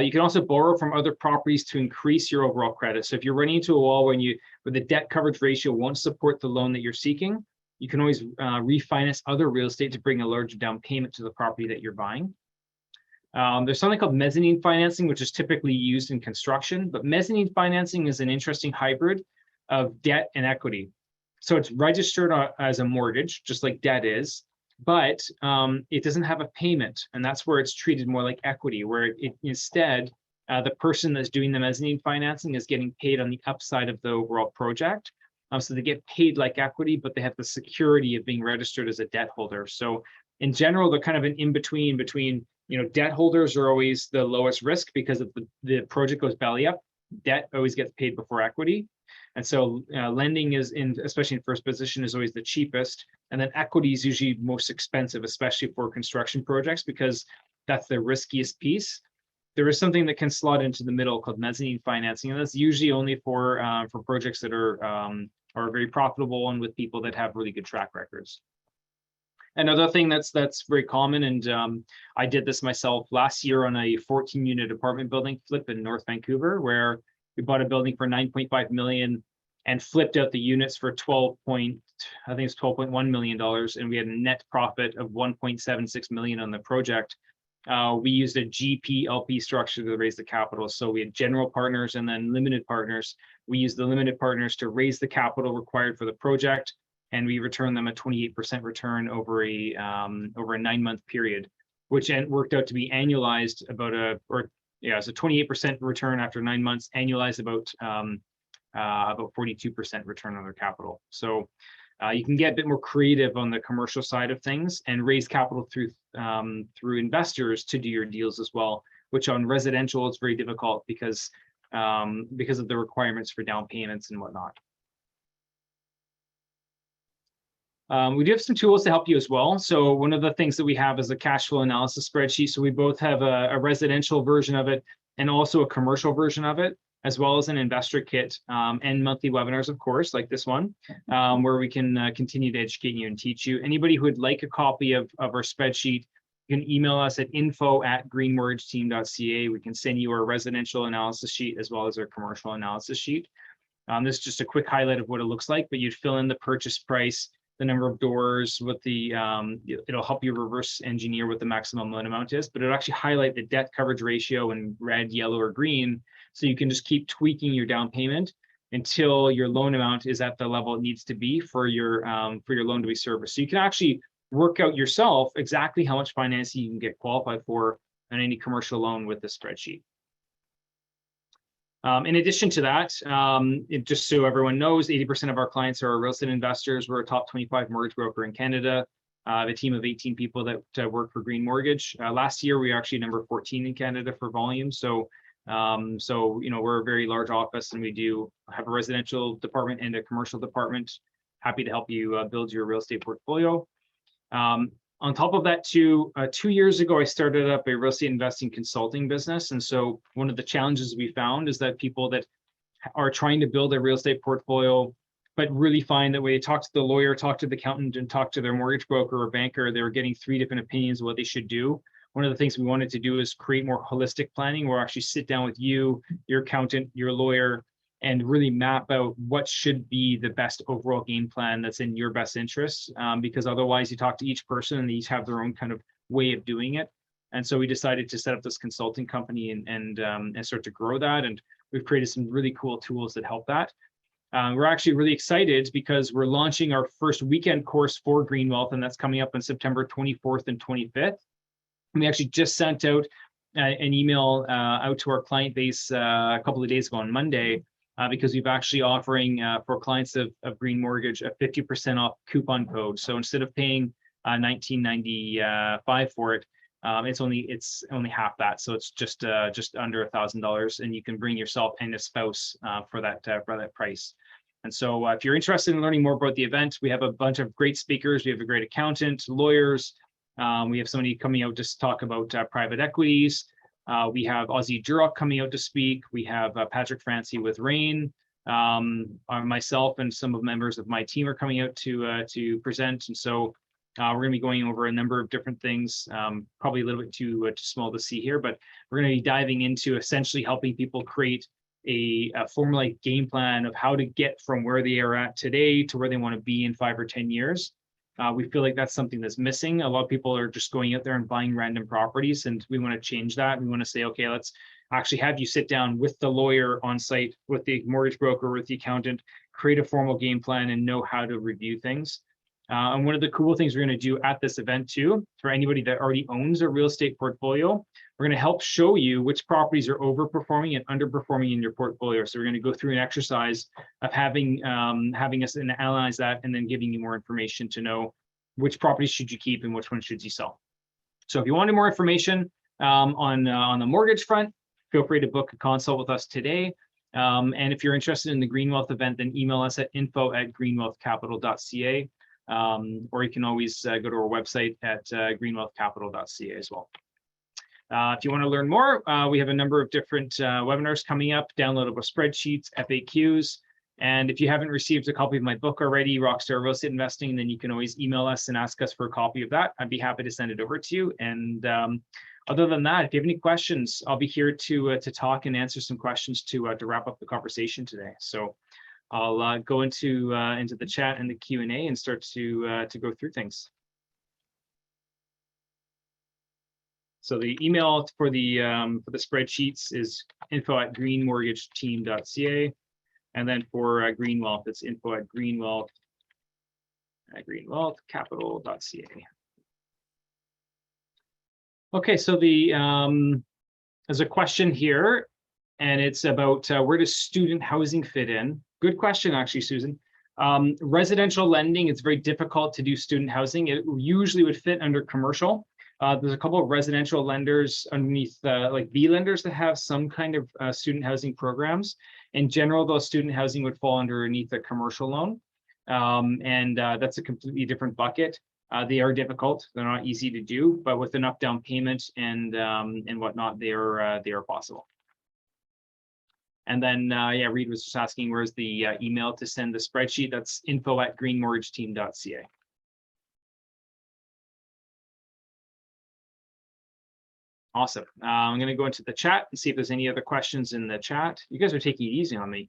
You can also borrow from other properties to increase your overall credit. So if you're running into a wall where the debt coverage ratio won't support the loan that you're seeking, you can always refinance other real estate to bring a larger down payment to the property that you're buying. There's something called mezzanine financing, which is typically used in construction, but mezzanine financing is an interesting hybrid of debt and equity. So it's registered as a mortgage, just like debt is, but it doesn't have a payment, and that's where it's treated more like equity, where instead, the person that's doing the mezzanine financing is getting paid on the upside of the overall project. So they get paid like equity, but they have the security of being registered as a debt holder. So in general, they're kind of an in-between between, debt holders are always the lowest risk because if the project goes belly up, debt always gets paid before equity. And so lending especially in first position, is always the cheapest. And then equity is usually most expensive, especially for construction projects, because that's the riskiest piece. There is something that can slot into the middle called mezzanine financing, and that's usually only for projects that are very profitable and with people that have really good track records. Another thing that's very common, and I did this myself last year on a 14-unit apartment building flip in North Vancouver, where We bought a building for 9.5 million and flipped out the units for 12.1 million dollars, and we had a net profit of 1.76 million on the project. We used a GP-LP structure to raise the capital. So we had general partners and then limited partners. We used the limited partners to raise the capital required for the project, and we returned them a 28% return over a 9-month period, which worked out to be annualized it's a 28% return after 9 months, annualized about 42% return on their capital. So you can get a bit more creative on the commercial side of things and raise capital through investors to do your deals as well, which on residential is very difficult because of the requirements for down payments and whatnot. We do have some tools to help you as well. So one of the things that we have is a cash flow analysis spreadsheet. So we both have a residential version of it and also a commercial version of it, as well as an investor kit and monthly webinars, of course, like this one, where we can continue to educate you and teach you. Anybody who would like a copy of our spreadsheet, you can email us at info@greenmortgageteam.ca. We can send you our residential analysis sheet as well as our commercial analysis sheet. This is just a quick highlight of what it looks like, but you'd fill in the purchase price, the number of doors, what the it'll help you reverse engineer what the maximum loan amount is, but it'll actually highlight the debt coverage ratio in red, yellow, or green. So you can just keep tweaking your down payment until your loan amount is at the level it needs to be for your loan to be serviced. So you can actually work out yourself exactly how much financing you can get qualified for on any commercial loan with the spreadsheet. In addition to that, just so everyone knows, 80% of our clients are real estate investors. We're a top 25 mortgage broker in Canada. A team of 18 people that work for Green Mortgage. Last year, we were actually number 14 in Canada for volume. So we're a very large office, and we do have a residential department and a commercial department. Happy to help you build your real estate portfolio. On top of that, 2 years ago, I started up a real estate investing consulting business. And so one of the challenges we found is that people that are trying to build a real estate portfolio, but really find that when they talk to the lawyer, talk to the accountant, and talk to their mortgage broker or banker, they were getting 3 different opinions of what they should do. One of the things we wanted to do is create more holistic planning, where actually sit down with you, your accountant, your lawyer, and really map out what should be the best overall game plan that's in your best interests. Because otherwise you talk to each person and they each have their own kind of way of doing it. And so we decided to set up this consulting company and start to grow that. And we've created some really cool tools that help that. We're actually really excited because we're launching our first weekend course for Green Wealth, and that's coming up on September 24th and 25th. And we actually just sent out an email out to our client base a couple of days ago on Monday, because we've actually offering for clients of Green Mortgage a 50% off coupon code. So instead of paying $19.95 for it, it's only half that. So it's just under $1,000, and you can bring yourself and a spouse for that price. And so if you're interested in learning more about the event, we have a bunch of great speakers. We have a great accountant, lawyers. We have somebody coming out to talk about private equities. We have Ozzie Jurok coming out to speak. We have Patrick Francie with Rain. Myself and some of members of my team are coming out to present. And so we're going to be going over a number of different things, probably a little bit too small to see here, but we're going to be diving into essentially helping people create a formulaic game plan of how to get from where they are at today to where they want to be in 5 or 10 years. We feel like that's something that's missing. A lot of people are just going out there and buying random properties, and we want to change that. We want to say, okay, let's actually have you sit down with the lawyer on site, with the mortgage broker, with the accountant, create a formal game plan and know how to review things. And one of the cool things we're going to do at this event too, for anybody that already owns a real estate portfolio, we're going to help show you which properties are overperforming and underperforming in your portfolio. So we're going to go through an exercise of having us analyze that and then giving you more information to know which properties should you keep and which ones should you sell. So if you wanted more information on the mortgage front, feel free to book a consult with us today. And if you're interested in the Green Wealth event, then email us at info@greenwealthcapital.ca. Or you can always go to our website at greenwealthcapital.ca as well. If you want to learn more, we have a number of different webinars coming up, downloadable spreadsheets, FAQs, And if you haven't received a copy of my book already, Rockstar Real Estate Investing, then you can always email us and ask us for a copy of that. I'd be happy to send it over to you. And other than that, if you have any questions, I'll be here to talk and answer some questions to wrap up the conversation today. So I'll go into the chat and the Q&A and start to go through things. So the email for the spreadsheets is info@greenmortgageteam.ca, and then for Greenwealth, it's info@greenwealthcapital.ca. Okay, so there's a question here, and it's about where does student housing fit in? Good question, actually, Susan. Residential lending, it's very difficult to do student housing. It usually would fit under commercial. There's a couple of residential lenders underneath, like B lenders, that have some kind of student housing programs. In general, those student housing would fall underneath a commercial loan, and that's a completely different bucket. They are difficult; they're not easy to do, but with enough down payment and whatnot, they are possible. And then, yeah, Reed was just asking where's the email to send the spreadsheet. That's info@greenmortgageteam.ca. Awesome. I'm going to go into the chat and see if there's any other questions in the chat. You guys are taking it easy on me.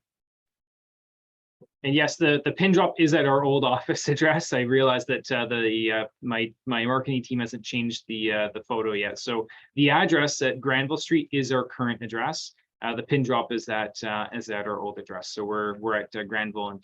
And yes, the pin drop is at our old office address. I realized that my marketing team hasn't changed the photo yet. So the address at Granville Street is our current address. The pin drop is at our old address. So we're at Granville and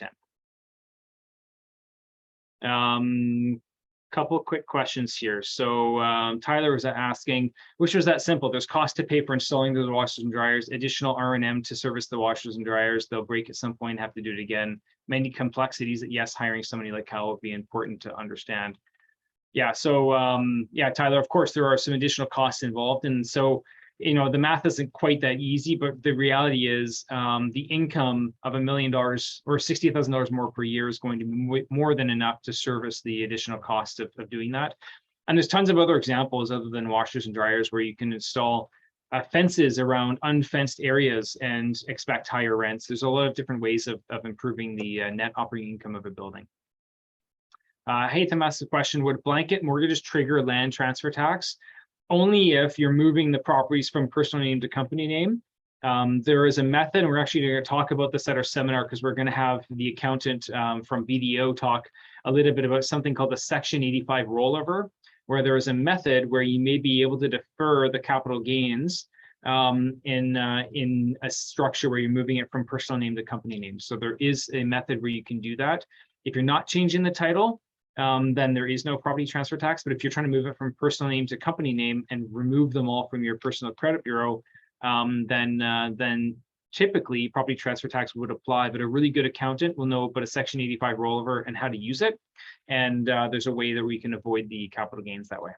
10. Couple quick questions here. So Tyler was asking, which was that simple. There's cost to pay for installing the washers and dryers, additional R&M to service the washers and dryers. They'll break at some point, have to do it again. Many complexities that, yes, hiring somebody like Cal will be important to understand. Yeah, so yeah, Tyler, of course, there are some additional costs involved. And so, you know, the math isn't quite that easy, but the reality is the income of $1 million or $60,000 more per year is going to be more than enough to service the additional cost of doing that. And there's tons of other examples other than washers and dryers where you can install fences around unfenced areas and expect higher rents. There's a lot of different ways of improving the net operating income of a building. Haytham asked the question, would blanket mortgages trigger land transfer tax? Only if you're moving the properties from personal name to company name. There is a method, and we're actually going to talk about this at our seminar because we're going to have the accountant from BDO talk a little bit about something called the Section 85 rollover, where there is a method where you may be able to defer the capital gains in a structure where you're moving it from personal name to company name. So there is a method where you can do that. If you're not changing the title, then there is no property transfer tax. But if you're trying to move it from personal name to company name and remove them all from your personal credit bureau, then typically property transfer tax would apply. But a really good accountant will know about a Section 85 rollover and how to use it. And there's a way that we can avoid the capital gains that way.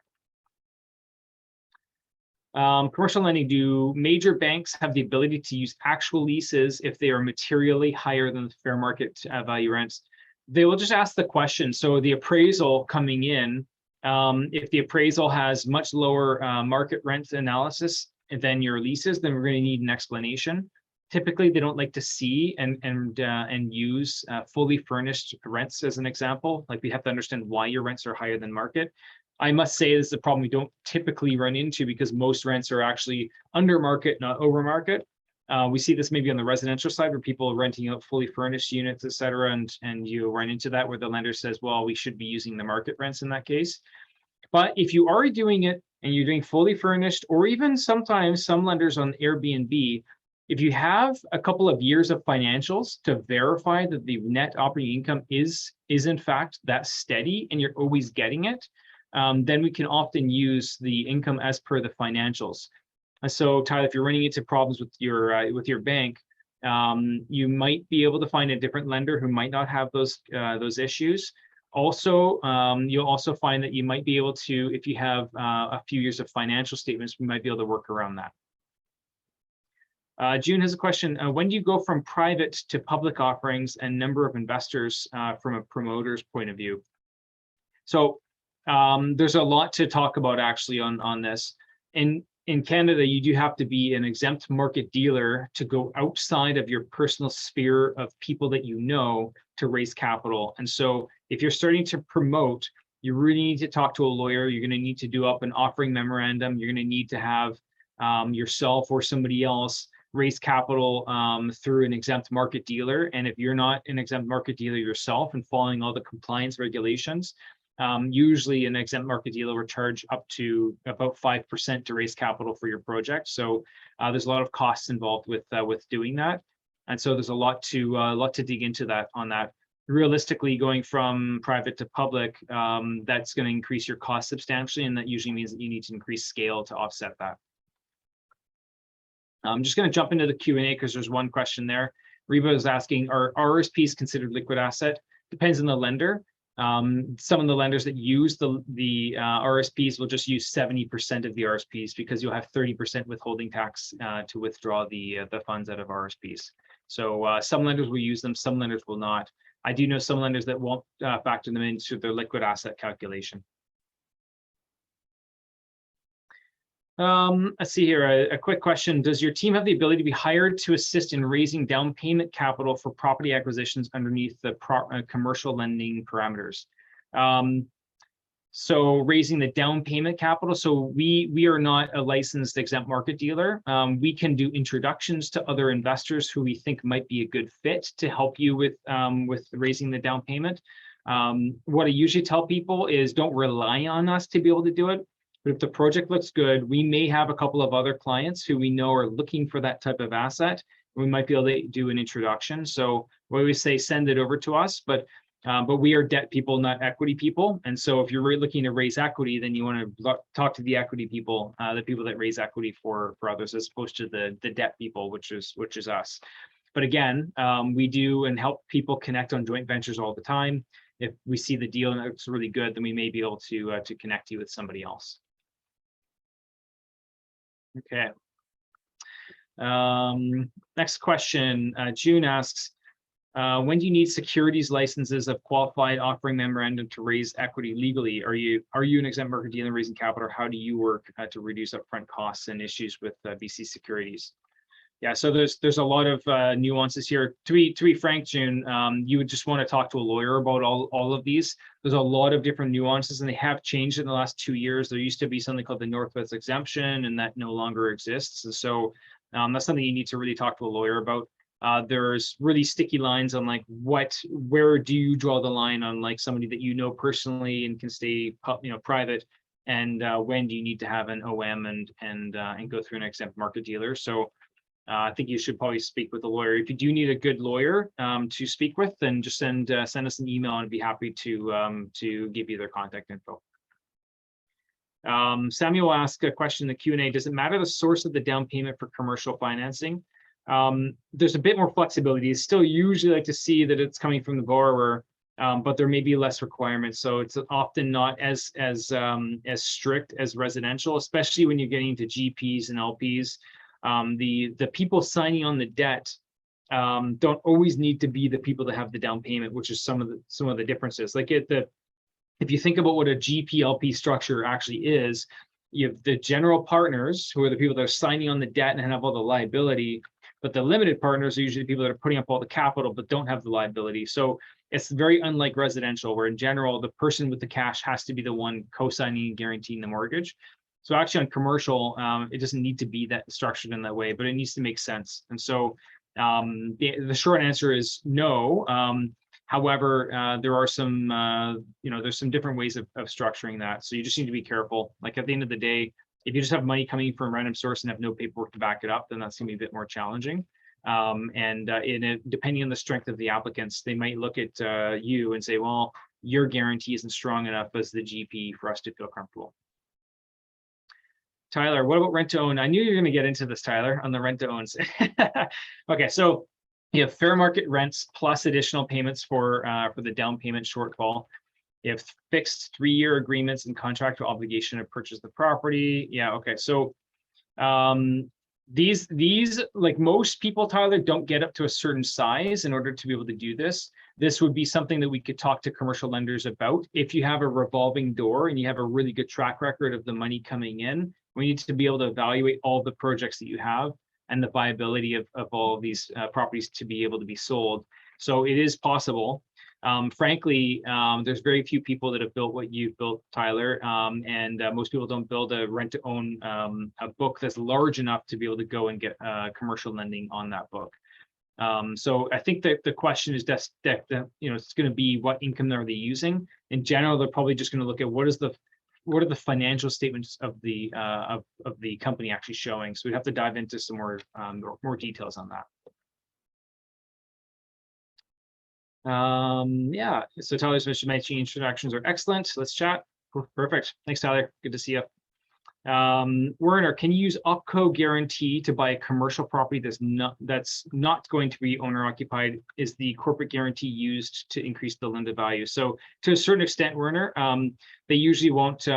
Commercial lending, do major banks have the ability to use actual leases if they are materially higher than the fair market value rents? They will just ask the question. So the appraisal coming in, if the appraisal has much lower market rent analysis than your leases, then we're going to need an explanation. Typically, they don't like to see and use fully furnished rents as an example. Like, we have to understand why your rents are higher than market. I must say this is a problem we don't typically run into because most rents are actually under market, not over market. We see this maybe on the residential side where people are renting out fully furnished units, et cetera, and you run into that where the lender says, well, we should be using the market rents in that case. But if you are doing it and you're doing fully furnished, or even sometimes some lenders on Airbnb, if you have a couple of years of financials to verify that the net operating income is in fact that steady and you're always getting it, then we can often use the income as per the financials. So Tyler, if you're running into problems with your bank, you might be able to find a different lender who might not have those issues. Also, you'll also find that you might be able to, if you have a few years of financial statements, we might be able to work around that. June has a question. When do you go from private to public offerings and number of investors from a promoter's point of view? So there's a lot to talk about actually on this. in Canada, you do have to be an exempt market dealer to go outside of your personal sphere of people that you know to raise capital. And so if you're starting to promote, you really need to talk to a lawyer. You're going to need to do up an offering memorandum. You're going to need to have yourself or somebody else raise capital through an exempt market dealer. And if you're not an exempt market dealer yourself and following all the compliance regulations, usually an exempt market dealer will charge up to about 5% to raise capital for your project. So there's a lot of costs involved with doing that. And so there's a lot to dig into on that. Realistically, going from private to public, that's going to increase your cost substantially. And that usually means that you need to increase scale to offset that. I'm just going to jump into the Q&A because there's one question there. Reba is asking, are RSPs considered liquid asset? Depends on the lender. Some of the lenders that use the RSPs will just use 70% of the RSPs because you'll have 30% withholding tax to withdraw the funds out of RSPs. So some lenders will use them, some lenders will not. I do know some lenders that won't factor them into their liquid asset calculation. Let's see here, a quick question. Does your team have the ability to be hired to assist in raising down payment capital for property acquisitions underneath the commercial lending parameters? So raising the down payment capital. So we are not a licensed exempt market dealer. We can do introductions to other investors who we think might be a good fit to help you with raising the down payment. What I usually tell people is don't rely on us to be able to do it. But if the project looks good, we may have a couple of other clients who we know are looking for that type of asset. We might be able to do an introduction. So we always say send it over to us, but we are debt people, not equity people. And so if you're really looking to raise equity, then you want to talk to the equity people, the people that raise equity for others, as opposed to the debt people, which is us. But again, we do and help people connect on joint ventures all the time. If we see the deal and it's really good, then we may be able to connect you with somebody else. Okay. Next question. June asks, when do you need securities licenses of qualified offering memorandum to raise equity legally? Are you an exempt market dealer raising capital? Or how do you work to reduce upfront costs and issues with BC securities? Yeah, so there's a lot of nuances here. To be frank, June, you would just want to talk to a lawyer about all of these. There's a lot of different nuances, and they have changed in the last 2 years. There used to be something called the Northwest exemption, and that no longer exists. And so that's something you need to really talk to a lawyer about. There's really sticky lines on like where do you draw the line on like somebody that you know personally and can stay private, and when do you need to have an OM and go through an exempt market dealer. So I think you should probably speak with a lawyer. If you do need a good lawyer to speak with, then just send us an email and I'd be happy to give you their contact info. Samuel asked a question in the Q&A. Does it matter the source of the down payment for commercial financing? There's a bit more flexibility. It's still usually like to see that it's coming from the borrower, but there may be less requirements. So it's often not as strict as residential, especially when you're getting into GPs and LPs. The people signing on the debt don't always need to be the people that have the down payment, which is some of the differences. Like if you think about what a GP LP structure actually is, you have the general partners who are the people that are signing on the debt and have all the liability, but the limited partners are usually the people that are putting up all the capital but don't have the liability. So it's very unlike residential, where in general the person with the cash has to be the one co-signing and guaranteeing the mortgage. So actually on commercial, it doesn't need to be that structured in that way, but it needs to make sense. And so the short answer is no. However, there are some, there's some different ways of structuring that. So you just need to be careful. Like at the end of the day, if you just have money coming from a random source and have no paperwork to back it up, then that's going to be a bit more challenging. Depending on the strength of the applicants, they might look at you and say, well, your guarantee isn't strong enough as the GP for us to feel comfortable. Tyler, what about rent to own? I knew you were going to get into this, Tyler, on the rent to owns. Okay, so you have fair market rents plus additional payments for the down payment shortfall. You have fixed 3-year agreements and contractual obligation to purchase the property. Yeah, okay. So these like most people, Tyler, don't get up to a certain size in order to be able to do this. this would be something that we could talk to commercial lenders about. If you have a revolving door and you have a really good track record of the money coming in, we need to be able to evaluate all the projects that you have and the viability of all of these properties to be able to be sold. So it is possible. Frankly, there's very few people that have built what you've built, Tyler, and most people don't build a rent-to-own a book that's large enough to be able to go and get commercial lending on that book. So I think that the question is that it's going to be what income are they using. In general, they're probably just going to look at what are the financial statements of the company actually showing. So we have to dive into some more details on that. Yeah, so Tyler's mentioning introductions are excellent. Let's chat. Perfect. Thanks, Tyler. Good to see you. Werner, can you use opco guarantee to buy a commercial property that's not going to be owner occupied? Is the corporate guarantee used to increase the lended value? So to a certain extent, Werner, they usually won't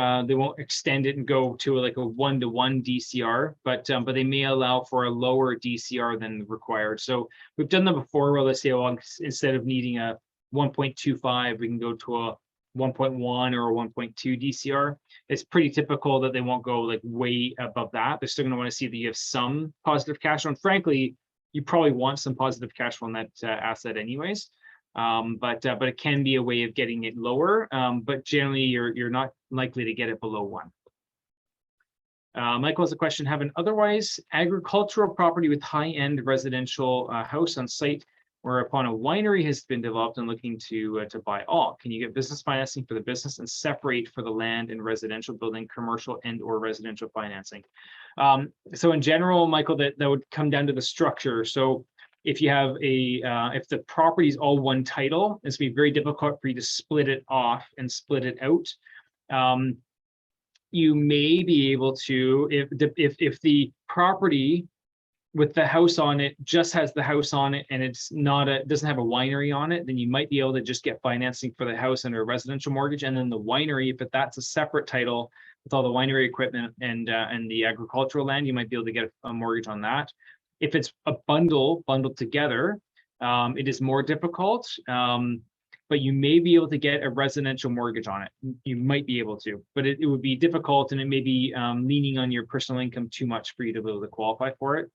extend it and go to like a 1-to-1 DCR, but they may allow for a lower DCR than required. So we've done that before where let's say, well, instead of needing a 1.25, we can go to a 1.1 or a 1.2 DCR. It's pretty typical that they won't go like way above that. They're still going to want to see that you have some positive cash flow. And frankly, you probably want some positive cash flow on that asset anyways. But it can be a way of getting it lower. But generally, you're not likely to get it below 1. Michael has a question: have an otherwise agricultural property with high-end residential house on site, whereupon a winery has been developed and looking to buy all. Can you get business financing for the business and separate for the land and residential building, commercial and or residential financing? So in general, Michael, that would come down to the structure. So if you have if the property is all one title, it's going to be very difficult for you to split it off and split it out. You may be able to, if the property with the house on it just has the house on it and it's not doesn't have a winery on it, then you might be able to just get financing for the house under a residential mortgage, and then the winery, if that's a separate title with all the winery equipment and the agricultural land, you might be able to get a mortgage on that. If it's a bundled together, it is more difficult, but you may be able to get a residential mortgage on it. You might be able to, but it would be difficult, and it may be leaning on your personal income too much for you to be able to qualify for it.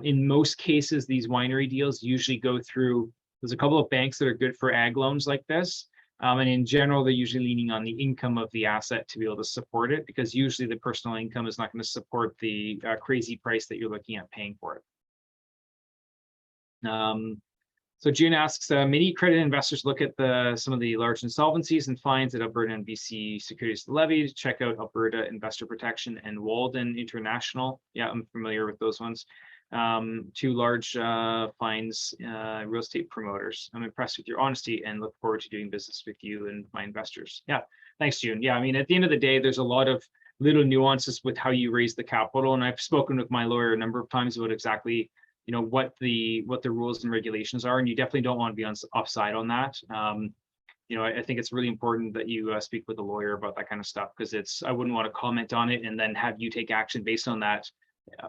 In most cases, these winery deals usually go through, there's a couple of banks that are good for ag loans like this. And in general, they're usually leaning on the income of the asset to be able to support it, because usually the personal income is not going to support the crazy price that you're looking at paying for it. So June asks, many credit investors look at some of the large insolvencies and fines that Alberta and BC Securities Levy to check out Alberta Investor Protection and Walden International. Yeah, I'm familiar with those ones. 2 large fines, real estate promoters. I'm impressed with your honesty and look forward to doing business with you and my investors. Yeah, thanks, June. Yeah, I mean, at the end of the day, there's a lot of little nuances with how you raise the capital, and I've spoken with my lawyer a number of times about exactly what the rules and regulations are, and you definitely don't want to be offside on that. I think it's really important that you speak with a lawyer about that kind of stuff, because I wouldn't want to comment on it and then have you take action based on that,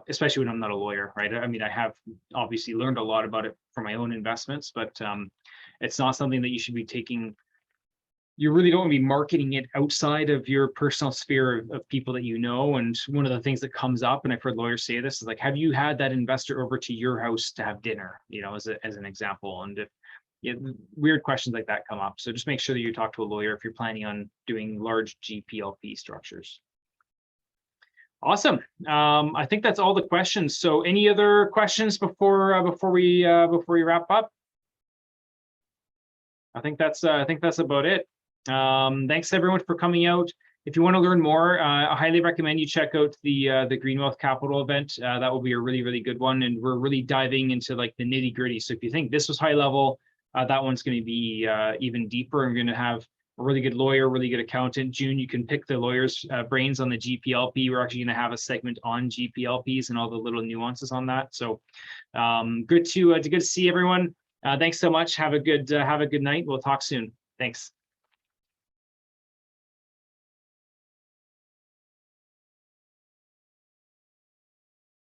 especially when I'm not a lawyer, right? I mean, I have obviously learned a lot about it for my own investments, but it's not something that you should be taking. You really don't want to be marketing it outside of your personal sphere of people that you know. And one of the things that comes up, and I've heard lawyers say this, is like, have you had that investor over to your house to have dinner, as an example? And if weird questions like that come up, so just make sure that you talk to a lawyer if you're planning on doing large GPLP structures. Awesome. I think that's all the questions. So any other questions before we wrap up? I think that's about it. Thanks everyone for coming out. If you want to learn more, I highly recommend you check out the Greenwealth Capital event. That will be a really, really good one, and we're really diving into like the nitty gritty. So if you think this was high level, that one's going to be even deeper. I'm going to have a really good lawyer, really good accountant. June, you can pick the lawyer's brains on the GPLP. We're actually going to have a segment on GPLPs and all the little nuances on that. So good to see everyone. Thanks so much. Have a good night. We'll talk soon. Thanks.